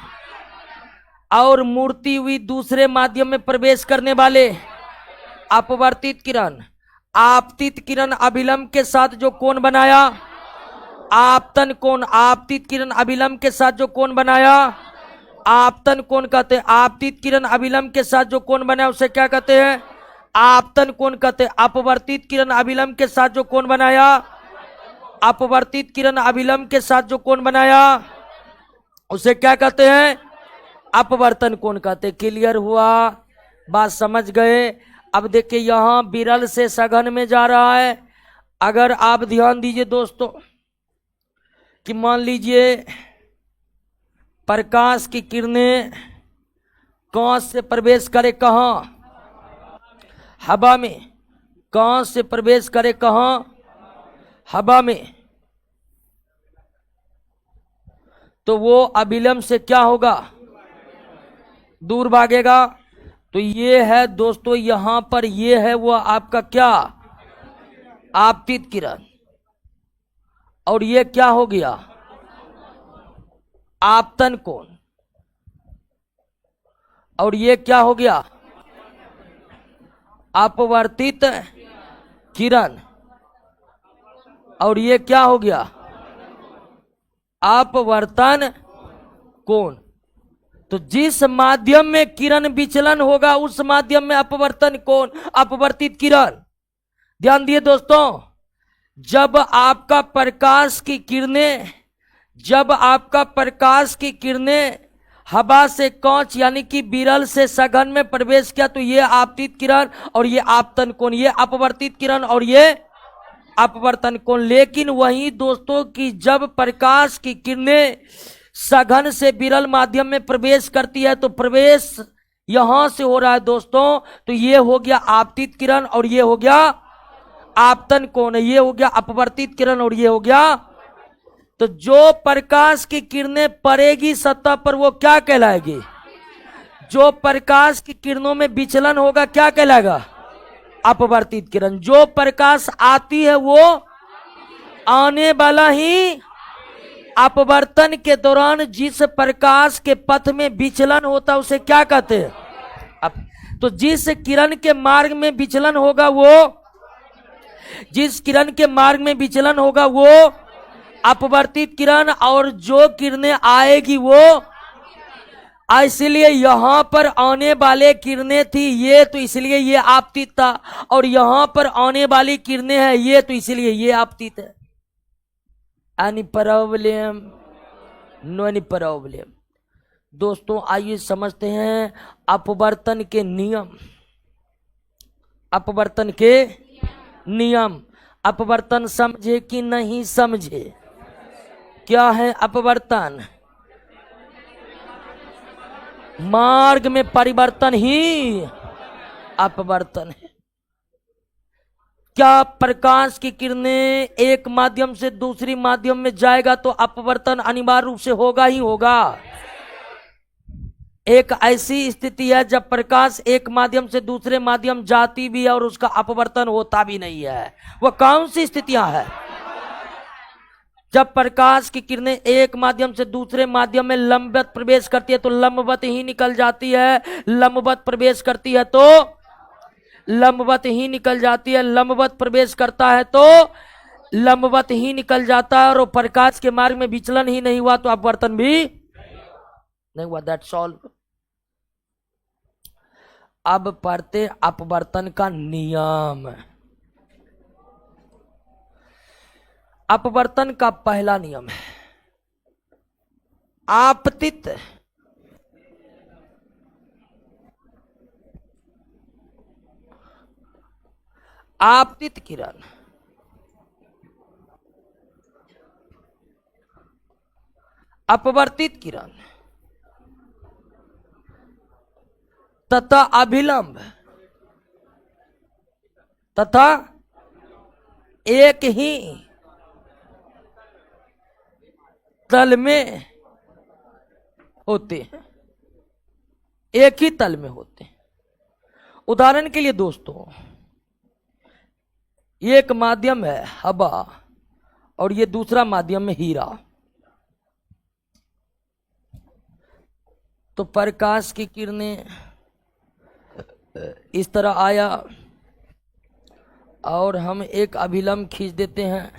और मूर्ति हुई दूसरे माध्यम में प्रवेश करने वाले अपवर्तित किरण। आपतित किरण अभिलंब के साथ जो कोण बनाया, आपतन कोण। आपतित किरण अभिलंब के साथ जो कोण बनाया, आपतन कोण कहते हैं। आपतित किरण अभिलंब के साथ जो कोण बनाया उसे क्या कहते हैं? आपतन कोण कहते हैं। अपवर्तित किरण अभिलंब के साथ जो कोण बनाया, अपवर्तित किरण अभिलंब के साथ जो कोण बनाया उसे क्या कहते हैं? अपवर्तन कोण कहते हैं। क्लियर हुआ? बात समझ गए? अब देखिए यहां विरल से सघन में जा रहा है। अगर आप ध्यान दीजिए दोस्तों कि मान लीजिए प्रकाश की किरणें कांच से प्रवेश करे कहां? हवा में। कांच से प्रवेश करे कहां? हवा में। तो वो अभिलंब से क्या होगा? दूर भागेगा। तो ये है दोस्तों, यहां पर ये है वो आपका क्या? आपतित किरण। और ये क्या हो गया? आपतन कोण। और ये क्या हो गया? अपवर्तित किरण। और ये क्या हो गया? अपवर्तन कोण। तो जिस माध्यम में किरण विचलन होगा उस माध्यम में अपवर्तन कोण, अपवर्तित किरण। ध्यान दिए दोस्तों, जब आपका प्रकाश की किरणें, जब आपका प्रकाश की किरणें हवा से कांच यानी कि विरल से सघन में प्रवेश किया तो ये आपतित किरण और ये आपतन कोण, ये अपवर्तित किरण और ये अपवर्तन कोण। लेकिन वही दोस्तों कि जब प्रकाश की किरणें सघन से विरल माध्यम में प्रवेश करती है तो प्रवेश यहां से हो रहा है दोस्तों, तो ये हो गया आपतित किरण और ये हो गया आपतन कोण। ये हो गया अपवर्तित किरण और ये हो गया। तो जो प्रकाश की किरणें पड़ेगी सतह पर वो क्या कहलाएगी? जो प्रकाश की किरणों में विचलन होगा क्या कहलाएगा? अपवर्तित किरण। जो प्रकाश आती है वो आने वाला ही अपवर्तन के दौरान जिस प्रकाश के पथ में विचलन होता है उसे क्या कहते हैं? तो जिस किरण के मार्ग में विचलन होगा वो, जिस किरण के मार्ग में विचलन होगा वो अपवर्तित किरण, और जो किरणें आएगी वो, इसलिए यहां पर आने वाले किरणें थी ये, तो इसलिए ये आपतित था, और यहां पर आने वाली किरणें हैं ये, तो इसलिए ये आपतित है। Any problem? No any problem. दोस्तों आइए समझते हैं अपवर्तन के नियम। अपवर्तन के नियम। अपवर्तन समझे कि नहीं समझे? क्या है अपवर्तन? मार्ग में परिवर्तन ही अपवर्तन है। क्या प्रकाश की किरणें एक माध्यम से दूसरी माध्यम में जाएगा तो अपवर्तन अनिवार्य रूप से होगा ही होगा। एक ऐसी स्थिति है जब प्रकाश एक माध्यम से दूसरे माध्यम जाती भी है और उसका अपवर्तन होता भी नहीं है। वह कौन सी स्थितियां है? जब प्रकाश की किरणें एक माध्यम से दूसरे माध्यम में लंबवत प्रवेश करती है तो लंबवत ही निकल जाती है, लंबवत प्रवेश करती है तो लंबवत ही निकल जाती है, लंबवत प्रवेश करता है तो लंबवत ही निकल जाता है, और प्रकाश के मार्ग में विचलन ही नहीं हुआ तो अपवर्तन भी नहीं हुआ। That's all. अब पढ़ते अपवर्तन का नियम। अपवर्तन का पहला नियम है आपतित आपतित किरण अपवर्तित किरण तथा अभिलंब तथा एक ही तल में होते हैं, एक ही तल में होते हैं। उदाहरण के लिए दोस्तों, ये एक माध्यम है हवा और ये दूसरा माध्यम है हीरा। तो प्रकाश की किरणें इस तरह आया और हम एक अभिलंब खींच देते हैं,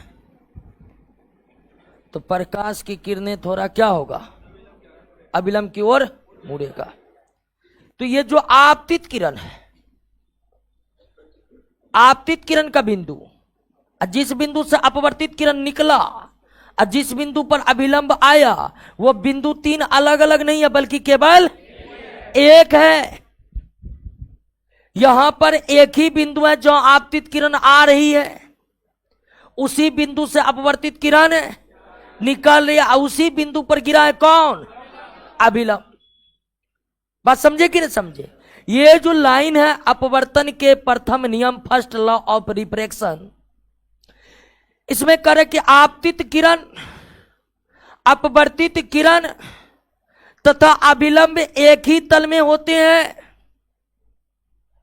तो प्रकाश की किरणें थोड़ा क्या होगा, अभिलंब की ओर मुड़ेगा। तो ये जो आपतित किरण है, आपतित किरण का बिंदु, जिस बिंदु से अपवर्तित किरण निकला और जिस बिंदु पर अभिलंब आया, वो बिंदु तीन अलग अलग नहीं है बल्कि केवल एक है। यहां पर एक ही बिंदु है जो आपतित किरण आ रही है, उसी बिंदु से अपवर्तित किरण निकल रही है, उसी बिंदु पर गिरा है कौन, अभिलंब। बात समझे कि नहीं समझे? ये जो लाइन है अपवर्तन के प्रथम नियम, फर्स्ट लॉ ऑफ रिफ्रैक्शन, इसमें करे कि आपतित किरण, अपवर्तित किरण तथा अभिलंब एक ही तल में होते हैं।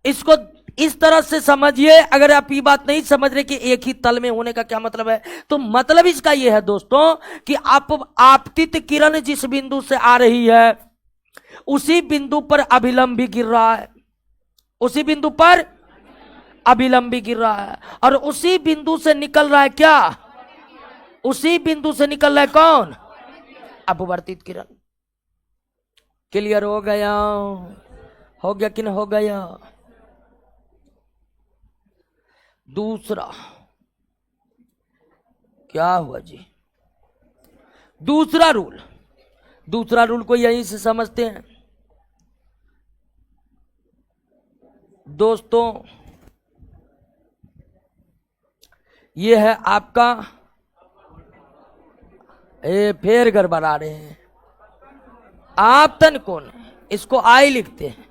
इसको इस तरह से समझिए। अगर आप ये बात नहीं समझ रहे कि एक ही तल में होने का क्या मतलब है, तो मतलब इसका यह है दोस्तों कि आपतित किरण जिस बिंदु से आ रही है उसी बिंदु पर अभिलंब भी गिर रहा है, उसी बिंदु पर अभिलंब भी गिर रहा है, और उसी बिंदु से निकल रहा है क्या, उसी बिंदु से निकल रहा है कौन, अपवर्तित किरण। क्लियर हो गया? हो गया कि नहीं हो गया? दूसरा क्या हुआ जी, दूसरा रूल, दूसरा रूल को यहीं से समझते हैं दोस्तों। ये है आपका, फेर गड़बड़ा रहे हैं, आपतन कोण, इसको आई लिखते हैं।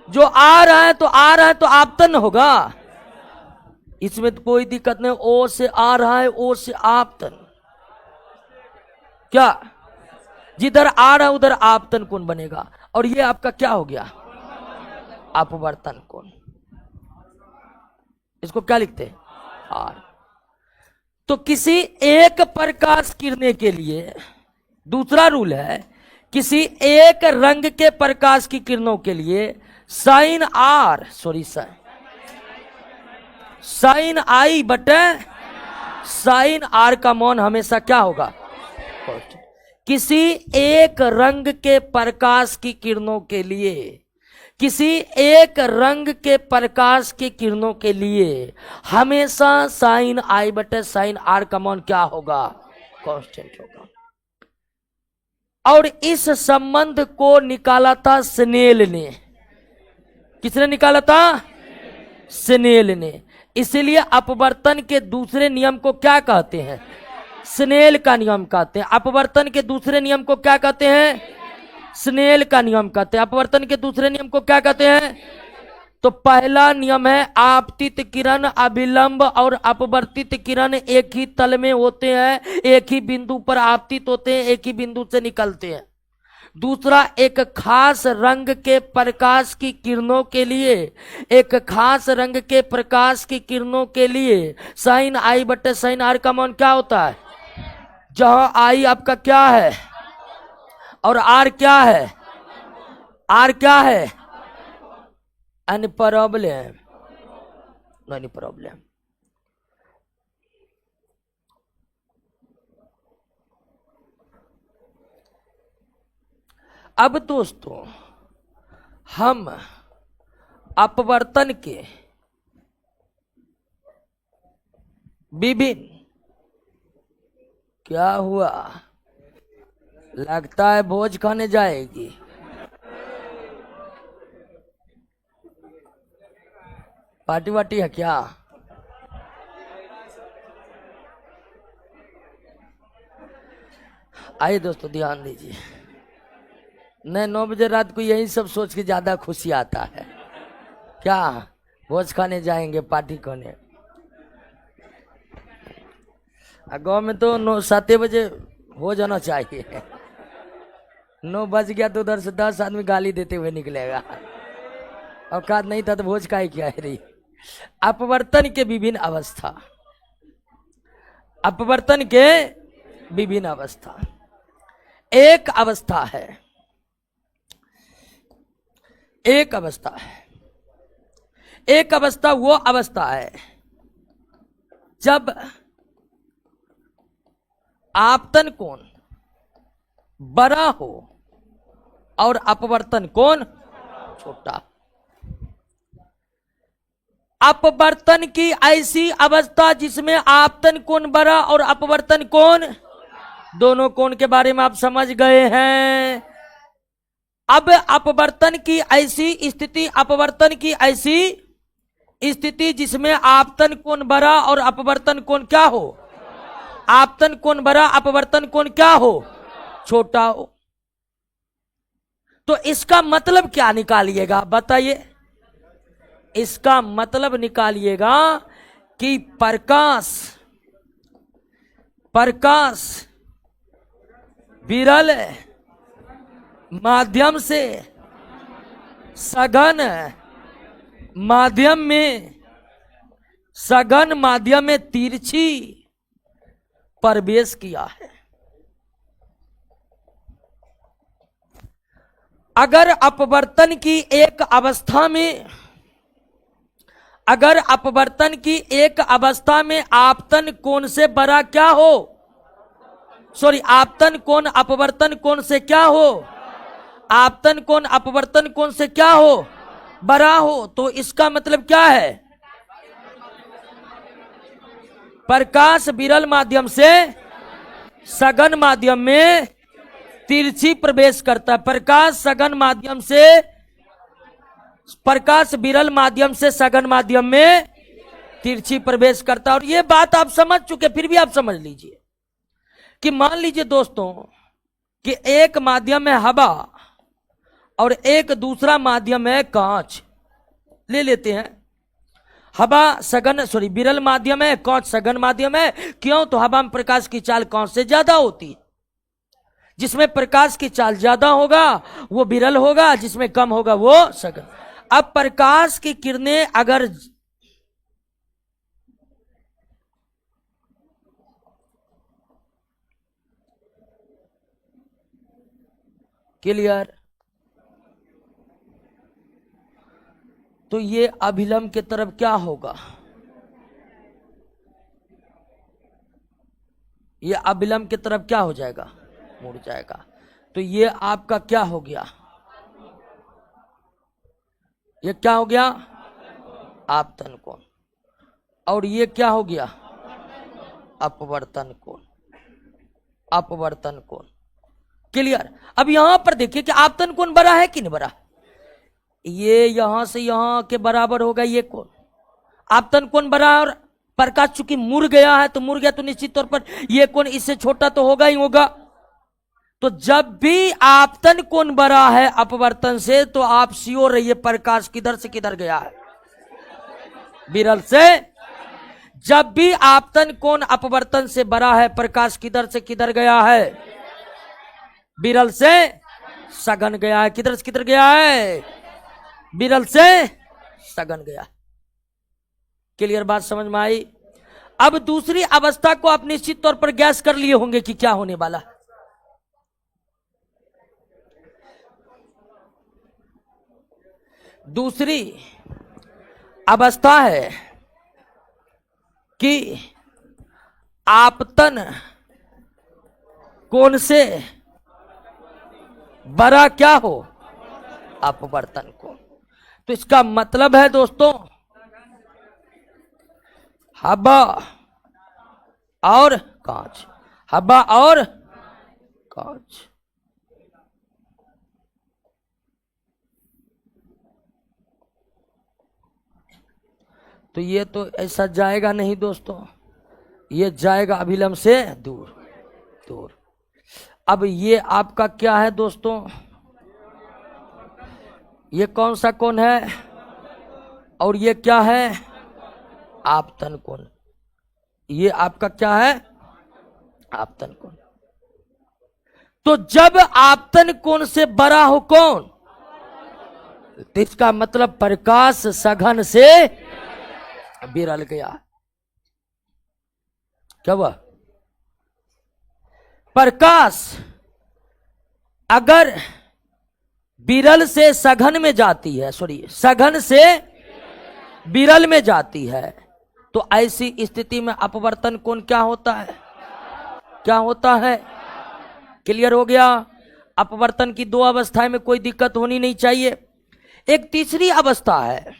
जो आ रहा है तो आ रहा है तो आपतन होगा, इसमें तो कोई दिक्कत नहीं। ओ से आ रहा है, ओ से आपतन, क्या जिधर आ रहा है उधर आपतन कोण बनेगा, और ये आपका क्या हो गया, अपवर्तन कोण। इसको क्या लिखते हैं, आर। तो किसी एक प्रकाश किरणें के लिए दूसरा रूल है, किसी एक रंग के प्रकाश की किरणों के लिए साइन आर, सॉरी साइन आई बटे साइन आर का मान हमेशा क्या होगा, किसी एक रंग के प्रकाश की किरणों के लिए, किसी एक रंग के प्रकाश की किरणों के लिए हमेशा साइन आई बटे साइन आर का मान क्या होगा, कांस्टेंट होगा। और इस संबंध को निकाला था स्नेल ने। किसने निकाला था, स्नेल ने। इसलिए अपवर्तन के दूसरे नियम को क्या कहते हैं, स्नेल का नियम कहते हैं। अपवर्तन के दूसरे नियम को क्या कहते हैं, स्नेल का नियम कहते हैं। अपवर्तन के दूसरे नियम को क्या कहते हैं, तो पहला नियम है आपतित किरण, अभिलंब और अपवर्तित किरण एक ही तल में होते हैं, एक ही बिंदु पर आपतित होते हैं, एक ही बिंदु से निकलते हैं। दूसरा, एक खास रंग के प्रकाश की किरणों के लिए, एक खास रंग के प्रकाश की किरणों के लिए साइन आई बटे साइन आर का मान क्या होता है, जहां आई आपका क्या है और आर क्या है, आर क्या है, एनी प्रॉब्लम, एनी प्रॉब्लम। अब दोस्तों हम अपवर्तन के विभिन्न, क्या हुआ, लगता है भोज खाने जाएगी, पार्टी वार्टी है क्या? आइए दोस्तों ध्यान दीजिए। नहीं 9 बजे रात को यही सब सोच के ज्यादा खुशी आता है। क्या भोज खाने जाएंगे, पार्टी करने। गाँव में तो 7 बजे हो जाना चाहिए। 9 बज गया तो उधर से 10 आदमी गाली देते हुए निकलेगा। औकात नहीं था तो भोज का ही क्या है रही। अपवर्तन के विभिन्न अवस्था, अपवर्तन के विभिन्न अवस्था। एक अवस्था है, एक अवस्था है, एक अवस्था वो अवस्था है जब आपतन कोण बड़ा हो और अपवर्तन कोण छोटा। अपवर्तन की ऐसी अवस्था जिसमें आपतन कोण बड़ा और अपवर्तन कोण, दोनों कोण के बारे में आप समझ गए हैं। अब अपवर्तन की ऐसी स्थिति, अपवर्तन की ऐसी स्थिति जिसमें आपतन कोण बड़ा और अपवर्तन कोण क्या हो, आपतन कोण बड़ा अपवर्तन कोण क्या हो, छोटा हो। तो इसका मतलब क्या निकालिएगा बताइए। इसका मतलब निकालिएगा कि प्रकाश, प्रकाश विरल माध्यम से सघन माध्यम में, सघन माध्यम में तिरछी प्रवेश किया है। अगर अपवर्तन की एक अवस्था में, अगर अपवर्तन की एक अवस्था में आपतन कोण से बड़ा क्या हो, सॉरी आपतन कोण अपवर्तन कोण से क्या हो, आपतन कोण अपवर्तन कोण से क्या हो, बड़ा हो, तो इसका मतलब क्या है, प्रकाश विरल माध्यम से सघन माध्यम में तिरछी प्रवेश करता है। प्रकाश सघन माध्यम से, प्रकाश विरल माध्यम से सघन माध्यम में तिरछी प्रवेश करता है। और ये बात आप समझ चुके, फिर भी आप समझ लीजिए कि मान लीजिए दोस्तों कि एक माध्यम है हवा और एक दूसरा माध्यम है कांच। ले लेते हैं, हवा सघन, सॉरी विरल माध्यम है, कांच सघन माध्यम है। क्यों? तो हवा में प्रकाश की चाल कांच से ज्यादा होती है। जिसमें प्रकाश की चाल ज्यादा होगा वो विरल होगा, जिसमें कम होगा वो सघन। अब प्रकाश की किरणें अगर क्लियर, तो ये अभिलंब की तरफ क्या होगा, ये अभिलंब की तरफ क्या हो जाएगा, मुड़ जाएगा। तो ये आपका क्या हो गया, ये क्या हो गया, आपतन कोण। और ये क्या हो गया, अपवर्तन कोण, अपवर्तन कोण। क्लियर। अब यहां पर देखिए कि आपतन कोण बड़ा है कि नहीं बड़ा, ये यहां से यहां के बराबर होगा ये कोण। आपतन कोण बड़ा है और प्रकाश चूंकि मुड़ गया है, तो मुड़ गया तो निश्चित तौर पर ये कोण इससे छोटा तो होगा ही होगा। तो जब भी आपतन कोण बड़ा है अपवर्तन से, तो आप श्योर रहिए प्रकाश किधर से किधर गया है, विरल से। जब भी आपतन कोण अपवर्तन से बड़ा है, प्रकाश किधर से किधर गया है, विरल से सघन गया है। किधर से किधर गया है, विरल से सघन गया। क्लियर बात समझ में आई। अब दूसरी अवस्था को आप निश्चित तौर पर गैस कर लिए होंगे कि क्या होने वाला। दूसरी अवस्था है कि आपतन कोण से बड़ा क्या हो, अपवर्तन कोण। तो इसका मतलब है दोस्तों हवा और कांच, हवा और कांच। तो ये तो ऐसा जाएगा नहीं दोस्तों, ये जाएगा अभिलंब से दूर दूर। अब ये आपका क्या है दोस्तों, ये कौन सा कोण है, और ये क्या है, आपतन कोण। ये आपका क्या है, आपतन कोण। तो जब आपतन कोण से बड़ा हो कौन, तो इसका मतलब प्रकाश सघन से विरल गया। क्या हुआ, प्रकाश अगर विरल से सघन में जाती है, सघन से विरल में जाती है, तो ऐसी स्थिति में अपवर्तन कोण क्या होता है, क्या होता है। क्लियर हो गया। अपवर्तन की दो अवस्थाएं में कोई दिक्कत होनी नहीं चाहिए। एक तीसरी अवस्था है,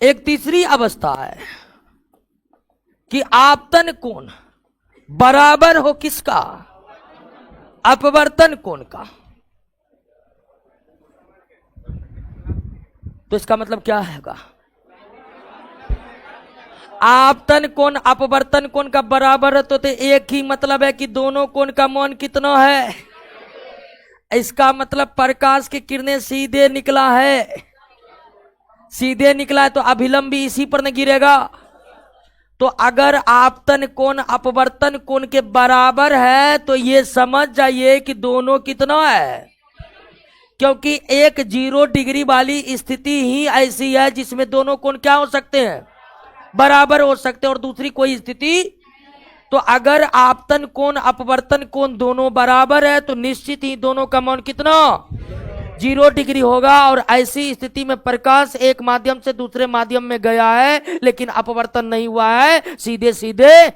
एक तीसरी अवस्था है कि आपतन कोण बराबर हो किसका, अपवर्तन कोण का। तो इसका मतलब क्या हैगा, आपतन कोण अपवर्तन कोण का बराबर है, तो एक ही मतलब है कि दोनों कोण का मान कितना है। इसका मतलब प्रकाश की किरणें सीधे निकला है, सीधे निकला है, तो अभिलंब भी इसी पर न गिरेगा। तो अगर आपतन कोण अपवर्तन कोण के बराबर है, तो ये समझ जाइए कि दोनों कितना है, क्योंकि एक 0 डिग्री वाली स्थिति ही ऐसी है जिसमें दोनों कोण क्या हो सकते हैं, बराबर हो सकते हैं, और दूसरी कोई स्थिति। तो अगर आपतन कोण अपवर्तन कोण दोनों बराबर है, तो निश्चित ही दोनों का मान कितना, 0 डिग्री होगा। और ऐसी स्थिति में प्रकाश एक माध्यम से दूसरे माध्यम में गया है, लेकिन अपवर्तन नहीं हुआ है, सीधे सीधे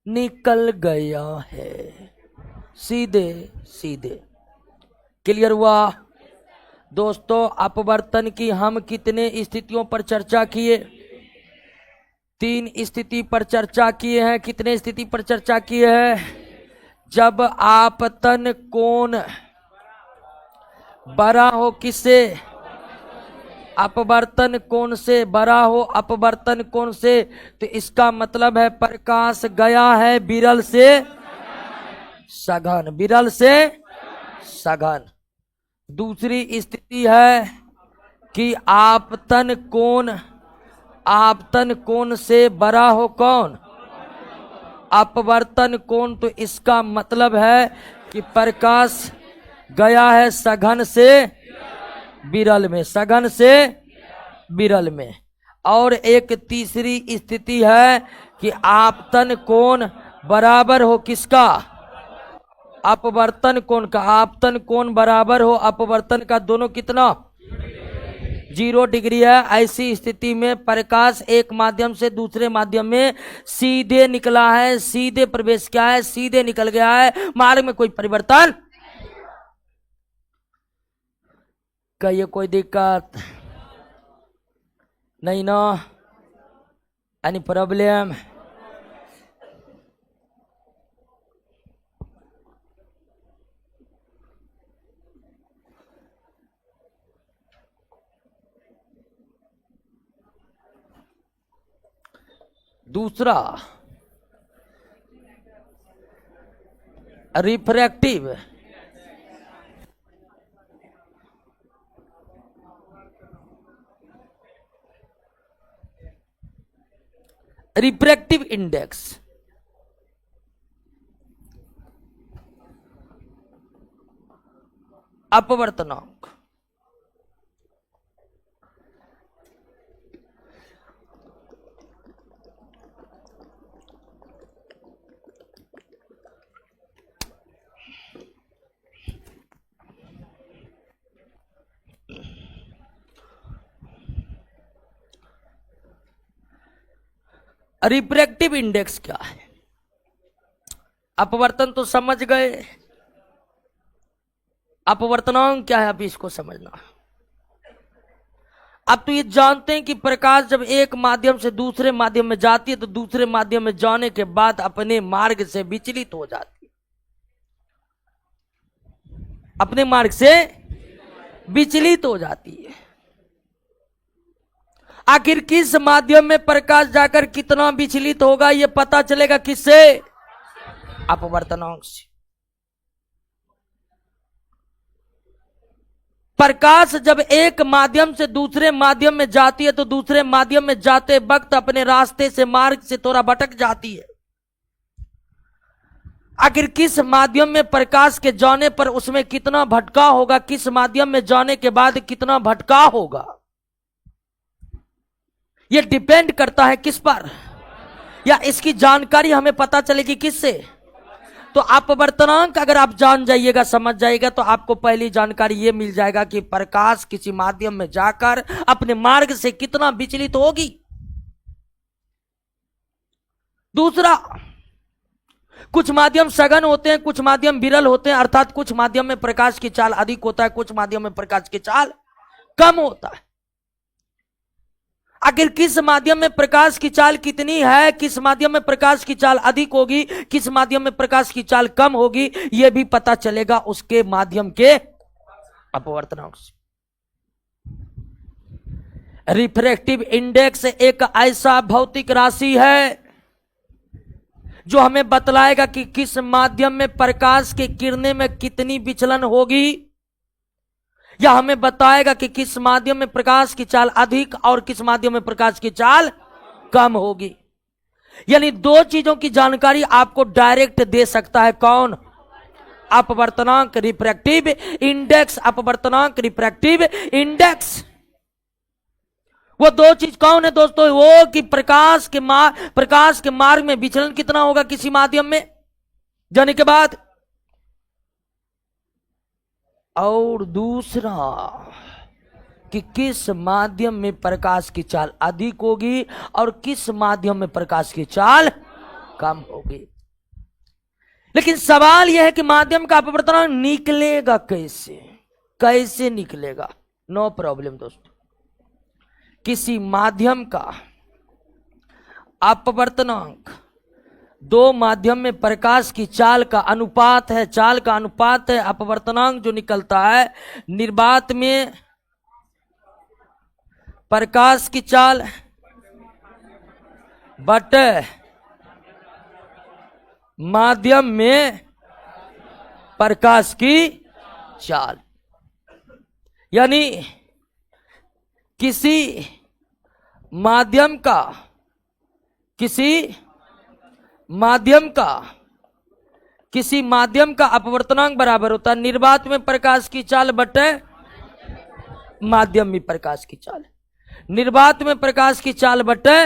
निकल गया है, सीधे सीधे। क्लियर हुआ दोस्तों। अपवर्तन की हम कितने स्थितियों पर चर्चा किए, 3 स्थिति पर चर्चा किए हैं। कितने स्थिति पर चर्चा किए हैं, जब आपतन कोण बड़ा हो किससे, अपवर्तन कोण से बड़ा हो, अपवर्तन कोण से, तो इसका मतलब है प्रकाश गया है विरल से सघन, विरल से सघन। दूसरी स्थिति है कि आपतन कोण से बड़ा हो कौन, अपवर्तन कोण, तो इसका मतलब है कि प्रकाश गया है सघन से विरल में, सघन से विरल में। और एक तीसरी स्थिति है कि आपतन कोण बराबर हो किसका, अपवर्तन कोण का। आपतन कोण बराबर हो अपवर्तन का, दोनों कितना, 0 डिग्री है। ऐसी स्थिति में प्रकाश एक माध्यम से दूसरे माध्यम में सीधे निकला है, सीधे प्रवेश किया है, सीधे निकल गया है, मार्ग में कोई परिवर्तन। कहिए कोई दिक्कत नहीं ना, एनी प्रॉब्लम। दूसरा रिफ्रैक्टिव, रिफ्रैक्टिव इंडेक्स। अपवर्तनांक। रिफ्रैक्टिव इंडेक्स क्या है, अपवर्तन तो समझ गए, अपवर्तनांक क्या है, अब इसको समझना। अब तो ये जानते हैं कि प्रकाश जब एक माध्यम से दूसरे माध्यम में जाती है, तो दूसरे माध्यम में जाने के बाद अपने मार्ग से विचलित हो जाती है, अपने मार्ग से विचलित हो जाती है। आखिर किस माध्यम में प्रकाश जाकर कितना विचलित होगा यह पता चलेगा किससे? अपवर्तनांक से। प्रकाश जब एक माध्यम से दूसरे माध्यम में जाती है तो दूसरे माध्यम में जाते वक्त अपने रास्ते से, मार्ग से थोड़ा भटक जाती है। आखिर किस माध्यम में प्रकाश के जाने पर उसमें कितना भटकाव होगा, किस माध्यम में जाने के बाद कितना भटकाव होगा, यह डिपेंड करता है किस पर, या इसकी जानकारी हमें पता चलेगी किससे? तो अपवर्तनांक अगर आप जान जाइएगा, समझ जाइएगा, तो आपको पहली जानकारी यह मिल जाएगा कि प्रकाश किसी माध्यम में जाकर अपने मार्ग से कितना विचलित होगी। दूसरा, कुछ माध्यम सघन होते हैं, कुछ माध्यम विरल होते हैं, अर्थात कुछ माध्यम में प्रकाश की चाल अधिक होता है, कुछ माध्यम में प्रकाश की चाल कम होता है। आखिर किस माध्यम में प्रकाश की चाल कितनी है, किस माध्यम में प्रकाश की चाल अधिक होगी, किस माध्यम में प्रकाश की चाल कम होगी, यह भी पता चलेगा उसके माध्यम के अपवर्तनांक से। रिफ्रैक्टिव इंडेक्स एक ऐसा भौतिक राशि है जो हमें बतलाएगा कि किस माध्यम में प्रकाश की किरणें में कितनी विचलन होगी, या हमें बताएगा कि किस माध्यम में प्रकाश की चाल अधिक और किस माध्यम में प्रकाश की चाल कम होगी। यानी दो चीजों की जानकारी आपको डायरेक्ट दे सकता है। कौन? अपवर्तनांक, रिफ्रैक्टिव इंडेक्स। अपवर्तनांक, रिफ्रैक्टिव इंडेक्स। वो दो चीज कौन है दोस्तों? वो कि प्रकाश के मार्ग में विचलन कितना होगा किसी माध्यम में जाने के बाद, और दूसरा कि किस माध्यम में प्रकाश की चाल अधिक होगी और किस माध्यम में प्रकाश की चाल कम होगी। लेकिन सवाल यह है कि माध्यम का अपवर्तनांक निकलेगा कैसे? कैसे निकलेगा? नो प्रॉब्लम दोस्तों। किसी माध्यम का अपवर्तनांक दो माध्यम में प्रकाश की चाल का अनुपात है, चाल का अनुपात है। अपवर्तनांक जो निकलता है निर्वात में प्रकाश की चाल बटे माध्यम में प्रकाश की चाल। यानी किसी माध्यम का अपवर्तनांक बराबर होता है निर्वात में प्रकाश की चाल बटे माध्यम में प्रकाश की चाल। निर्वात में प्रकाश की चाल बटे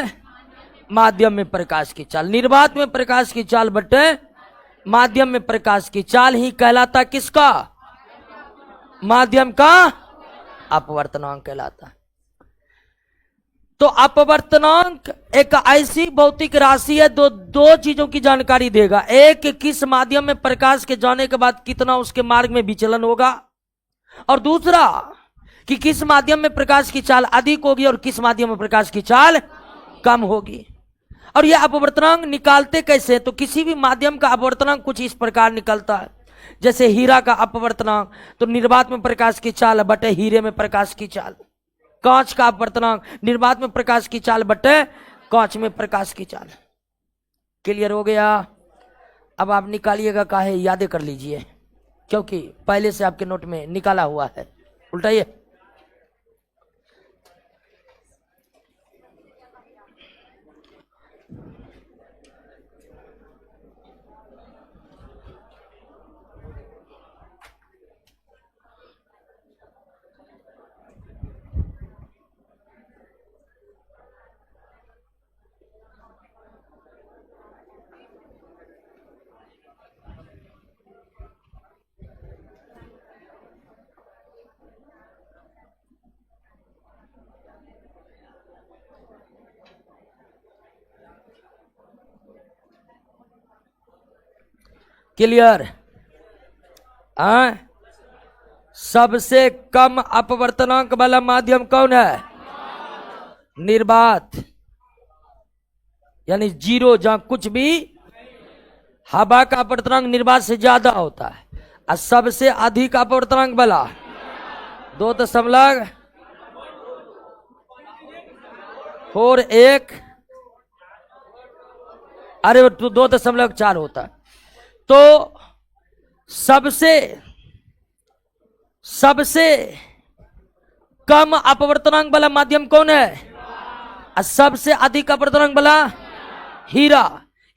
माध्यम में प्रकाश की चाल। निर्वात में प्रकाश की चाल बटे माध्यम में प्रकाश की चाल ही कहलाता किसका? माध्यम का अपवर्तनांक कहलाता है। तो अपवर्तनांक एक ऐसी भौतिक राशि है दो चीजों की जानकारी देगा। एक, किस माध्यम में प्रकाश के जाने के बाद कितना उसके मार्ग में विचलन होगा, और दूसरा कि किस माध्यम में प्रकाश की चाल अधिक होगी और किस माध्यम में प्रकाश की चाल कम होगी। और यह अपवर्तनांक निकालते कैसे? तो किसी भी माध्यम का अपवर्तनांक कुछ इस प्रकार निकलता है। जैसे हीरा का अपवर्तनांक तो निर्वात में प्रकाश की चाल बटे हीरे में प्रकाश की चाल। कांच का अपवर्तनांक निर्वात में प्रकाश की चाल बटे कांच में प्रकाश की चाल। क्लियर हो गया? अब आप निकालिएगा, काहे यादें कर लीजिए, क्योंकि पहले से आपके नोट में निकाला हुआ है। उल्टाइए। क्लियर? सबसे कम अपवर्तनांक वाला माध्यम कौन है? निर्वात, यानी जीरो, जहां कुछ भी। हवा का अपवर्तनांक निर्वात से ज्यादा होता है। और सबसे अधिक अपवर्तनांक वाला 2 दशमलव 4 1, अरे तो 2.4 होता है। तो सबसे कम अपवर्तनांक वाला माध्यम कौन है? और सबसे अधिक अपवर्तनांक वाला हीरा।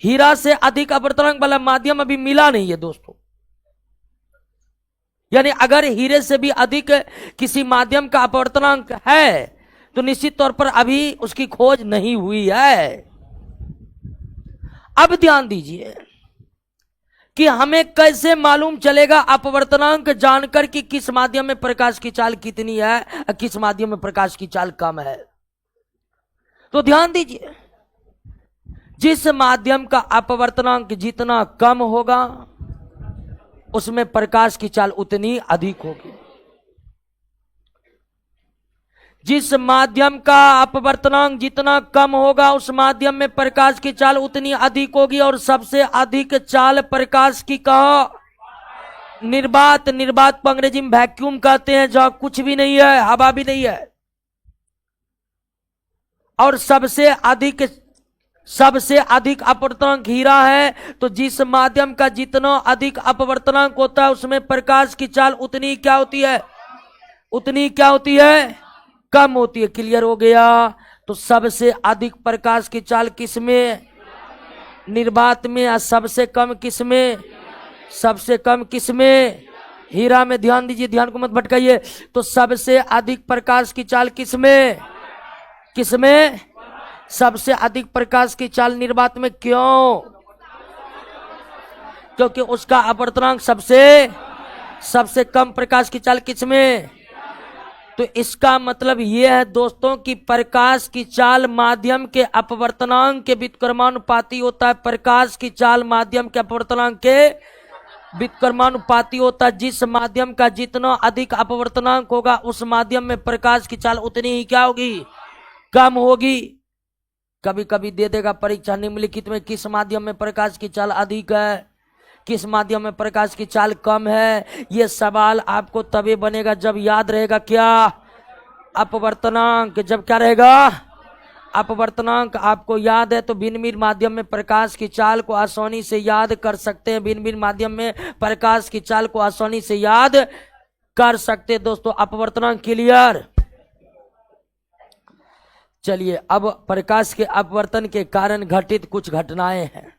हीरा से अधिक अपवर्तनांक वाला माध्यम अभी मिला नहीं है दोस्तों। यानी अगर हीरे से भी अधिक किसी माध्यम का अपवर्तनांक है तो निश्चित तौर पर अभी उसकी खोज नहीं हुई है। अब ध्यान दीजिए कि हमें कैसे मालूम चलेगा अपवर्तनांक जानकर कि किस माध्यम में प्रकाश की चाल कितनी है और किस माध्यम में प्रकाश की चाल कम है। तो ध्यान दीजिए, जिस माध्यम का अपवर्तनांक जितना कम होगा उसमें प्रकाश की चाल उतनी अधिक होगी। जिस माध्यम का अपवर्तनांक जितना कम होगा उस माध्यम में प्रकाश की चाल उतनी अधिक होगी। और सबसे अधिक चाल प्रकाश की कहा? निर्वात। निर्वात को अंग्रेजी में वैक्यूम कहते हैं, जहां कुछ भी नहीं है, हवा भी नहीं है। और सबसे अधिक अपवर्तनांक हीरा है। तो जिस माध्यम का जितना अधिक अपवर्तनांक होता है उसमें प्रकाश की चाल उतनी क्या होती है? उतनी क्या होती है? कम होती है। क्लियर हो गया? तो सबसे अधिक प्रकाश की चाल किसमें? निर्वात में। और सबसे कम किसमें? सबसे कम किसमें? हीरा में। ध्यान दीजिए, ध्यान को मत भटकाइए। तो सबसे अधिक प्रकाश की चाल किसमें? किसमें? सबसे अधिक प्रकाश की चाल निर्वात में। क्यों? क्योंकि उसका अपवर्तनांक सबसे कम प्रकाश की चाल किसमें? तो इसका मतलब यह है दोस्तों कि प्रकाश की चाल माध्यम के अपवर्तनांक के व्युत्क्रमानुपाती होता है। प्रकाश की चाल माध्यम के अपवर्तनांक के व्युत्क्रमानुपाती होता है। जिस माध्यम का जितना अधिक अपवर्तनांक होगा उस माध्यम में प्रकाश की चाल उतनी ही क्या होगी? कम होगी। कभी कभी दे देगा परीक्षा निम्नलिखित में किस माध्यम में प्रकाश की चाल अधिक है, किस माध्यम में प्रकाश की चाल कम है। यह सवाल आपको तभी बनेगा जब याद रहेगा क्या? अपवर्तनांक। जब क्या रहेगा? अपवर्तनांक आपको याद है तो भिन्न भिन्न माध्यम में प्रकाश की चाल को आसानी से याद कर सकते हैं। भिन्न भिन्न माध्यम में प्रकाश की चाल को आसानी से याद कर सकते हैं दोस्तों। अपवर्तनांक क्लियर? चलिए, अब प्रकाश के अपवर्तन के कारण घटित कुछ घटनाएं हैं।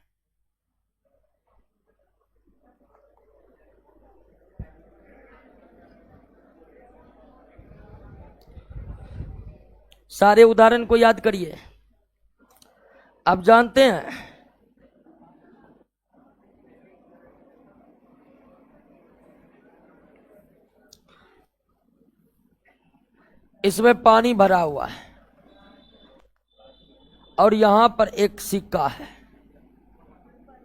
सारे उदाहरण को याद करिए। आप जानते हैं इसमें पानी भरा हुआ है और यहां पर एक सिक्का है।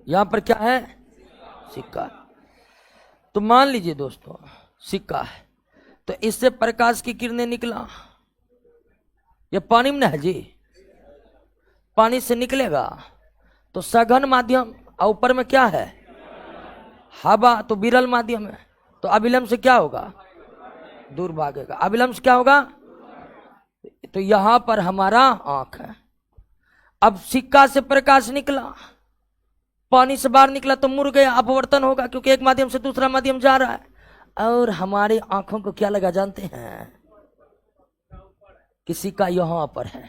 यहां पर क्या है? सिक्का। तो मान लीजिए दोस्तों सिक्का है, तो इससे प्रकाश की किरणें निकला। ये पानी में है जी, पानी से निकलेगा तो सघन माध्यम, और ऊपर में क्या है? हवा। तो विरल माध्यम है तो अविलंब से क्या होगा? दूर भागेगा। अविलंब से क्या होगा? तो यहां पर हमारा आंख है। अब सिक्का से प्रकाश निकला, पानी से बाहर निकला तो मुड़ गया, अपवर्तन होगा क्योंकि एक माध्यम से दूसरा माध्यम जा रहा है। और हमारी आंखों को क्या लगा जानते हैं? कि सिक्का यहां पर है,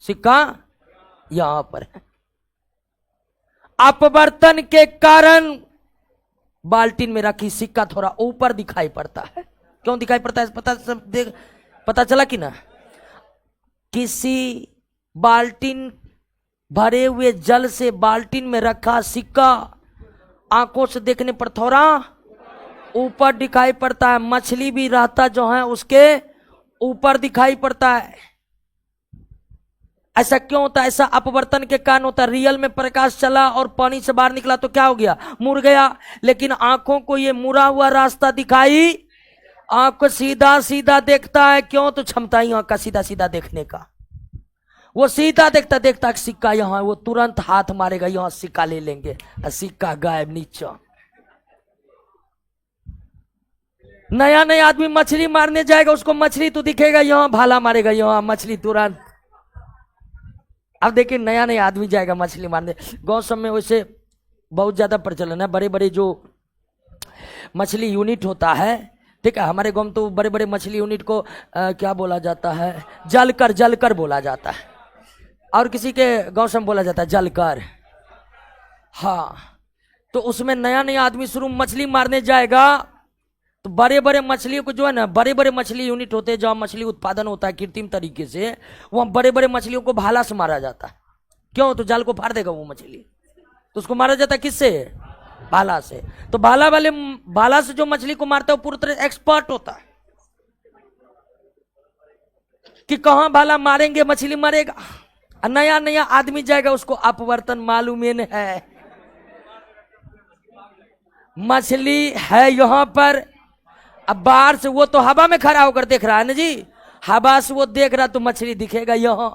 सिक्का यहां पर है। अपवर्तन के कारण बाल्टीन में रखी सिक्का थोड़ा ऊपर दिखाई पड़ता है। क्यों दिखाई पड़ता है? पता चला कि ना? किसी बाल्टीन भरे हुए जल से बाल्टीन में रखा सिक्का आंखों से देखने पर थोड़ा ऊपर दिखाई पड़ता है। मछली भी रहता जो है उसके ऊपर दिखाई पड़ता है। ऐसा क्यों होता है? ऐसा अपवर्तन के कारण होता है। रियल में प्रकाश चला और पानी से बाहर निकला तो क्या हो गया? मुड़ गया। लेकिन आंखों को ये मुड़ा हुआ रास्ता दिखाई, आंख को सीधा सीधा देखता है। क्यों? तो क्षमता ही आंख का सीधा सीधा देखने का। वो सीधा देखता देखता सिक्का यहां, वो तुरंत हाथ मारेगा, यहां सिक्का ले लेंगे, सिक्का गायब नीचे। नया नया आदमी मछली मारने जाएगा, उसको मछली तो दिखेगा यहाँ, भाला मारेगा यहाँ, मछली तुरंत। अब देखिए नया नया आदमी जाएगा मछली मारने। गांव सब में वैसे बहुत ज्यादा प्रचलन है, बड़े बड़े जो मछली यूनिट होता है, ठीक है, हमारे गांव में तो बड़े बड़े मछली यूनिट को क्या बोला जाता है, जलकर, जलकर बोला जाता है, और किसी के गांव से बोला जाता है जलकर। हाँ, तो उसमें नया नया आदमी शुरू मछली मारने जाएगा, तो बड़े बड़े मछलियों को जो है ना, बड़े बड़े मछली यूनिट होते हैं जहाँ मछली उत्पादन होता है कृत्रिम तरीके से, वहाँ बड़े बड़े मछलियों को भाला से मारा जाता है। क्यों? तो जाल को फाड़ देगा वो मछली, तो उसको मारा जाता है किससे? भाला से। तो भाला से जो मछली को मारता है वो पूरी तरह एक्सपर्ट होता है कि कहां भाला मारेंगे मछली मरेगा। नया नया आदमी जाएगा, उसको अपवर्तन मालूम ही नहीं है, मछली है यहां पर। अब बाहर से वो तो हवा में खड़ा होकर देख रहा है ना जी, हवा से वो देख रहा तो मछली दिखेगा यहां,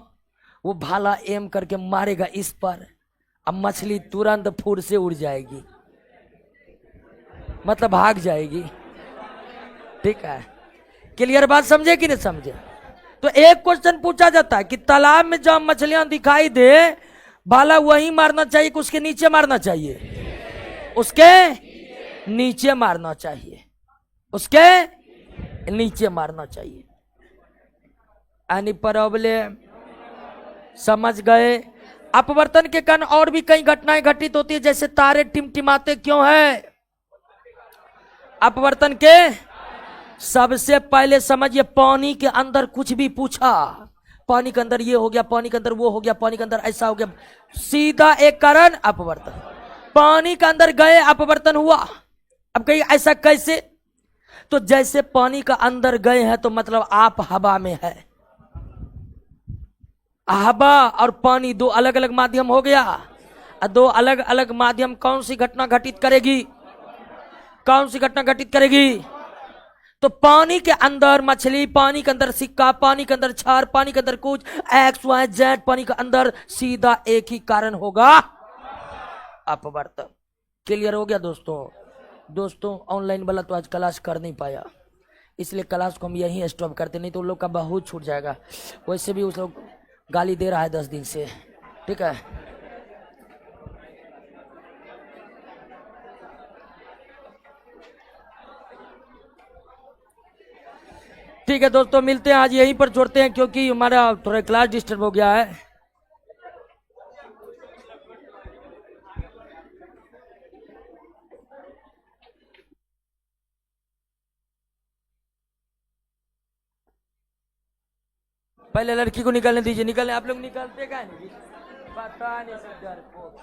वो भाला एम करके मारेगा इस पर, अब मछली तुरंत फुर से उड़ जाएगी, मतलब भाग जाएगी। ठीक है, क्लियर बात समझे कि नहीं समझे? तो एक क्वेश्चन पूछा जाता है कि तालाब में जब मछलियां दिखाई दे, भाला वहीं मारना चाहिए कि उसके नीचे मारना चाहिए? उसके नीचे मारना चाहिए, उसके नीचे मारना चाहिए। Any problem? समझ गए? अपवर्तन के कारण और भी कई घटनाएं घटित होती है, जैसे तारे टिमटिमाते क्यों है? अपवर्तन के सबसे पहले समझिए, पानी के अंदर कुछ भी पूछा, पानी के अंदर ये हो गया, पानी के अंदर वो हो गया, पानी के अंदर ऐसा हो गया, सीधा एक कारण अपवर्तन। पानी के अंदर गए अपवर्तन हुआ। अब कहीं ऐसा कैसे? तो जैसे पानी का अंदर गए हैं तो मतलब आप हवा में है, हवा और पानी दो अलग अलग माध्यम हो गया। दो अलग अलग माध्यम कौन सी घटना घटित करेगी? कौन सी घटना घटित करेगी? तो पानी के अंदर मछली, पानी के अंदर सिक्का, पानी के अंदर छार, पानी के अंदर कुछ एक्स वाई जेड, पानी के अंदर सीधा एक ही कारण होगा, अपवर्तन। क्लियर हो गया दोस्तों? दोस्तों ऑनलाइन वाला तो आज क्लास कर नहीं पाया, इसलिए क्लास को हम यहीं स्टॉप करते, नहीं तो उन लोग का बहुत छूट जाएगा। वैसे भी उस लोग गाली दे रहा है 10 दिन से, ठीक है। ठीक है दोस्तों, मिलते हैं, आज यहीं पर छोड़ते हैं क्योंकि हमारा थोड़ा क्लास डिस्टर्ब हो गया है। पहले लड़की को निकलने दीजिए, निकलने। आप लोग निकलते क्या नहीं? पता नहीं सब डरपोक।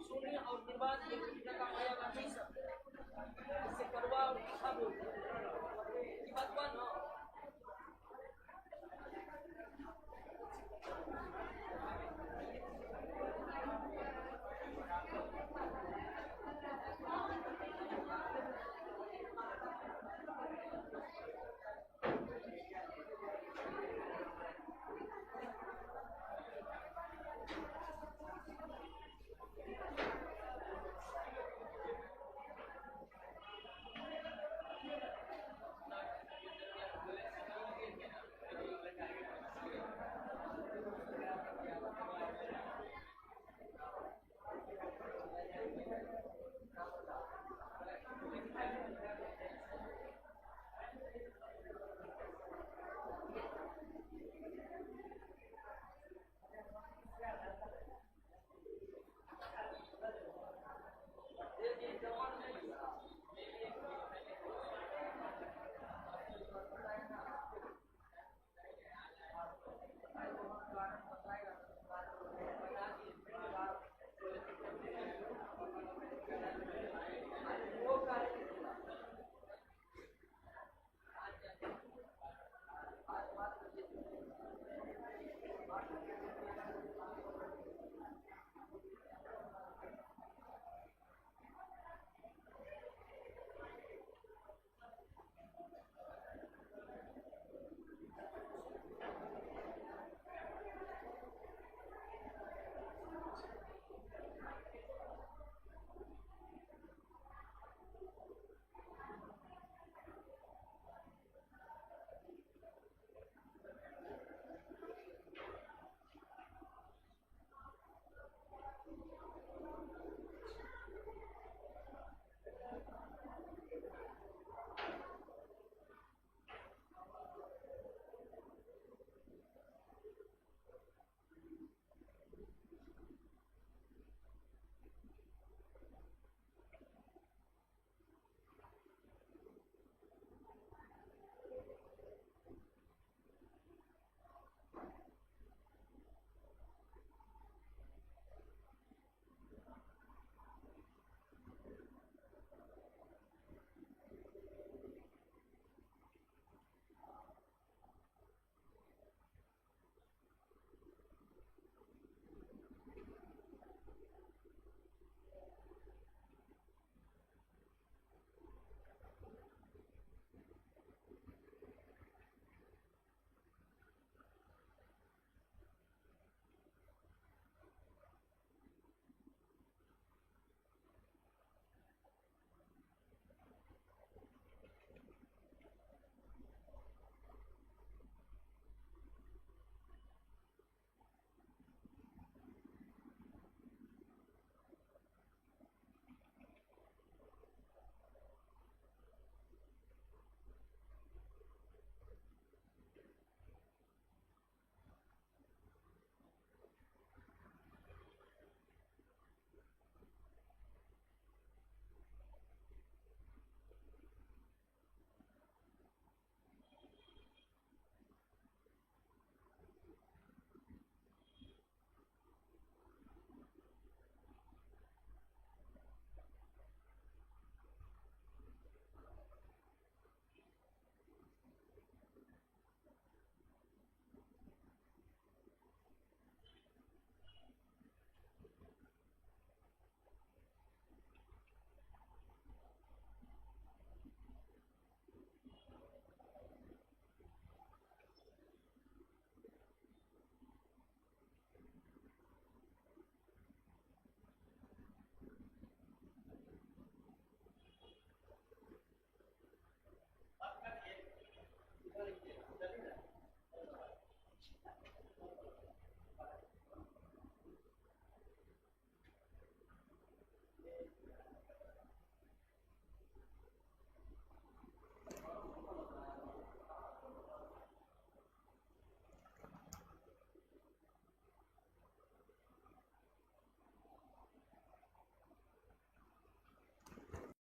शून्य और निर्वात एक दूसरे का पर्यायवाची शब्द है।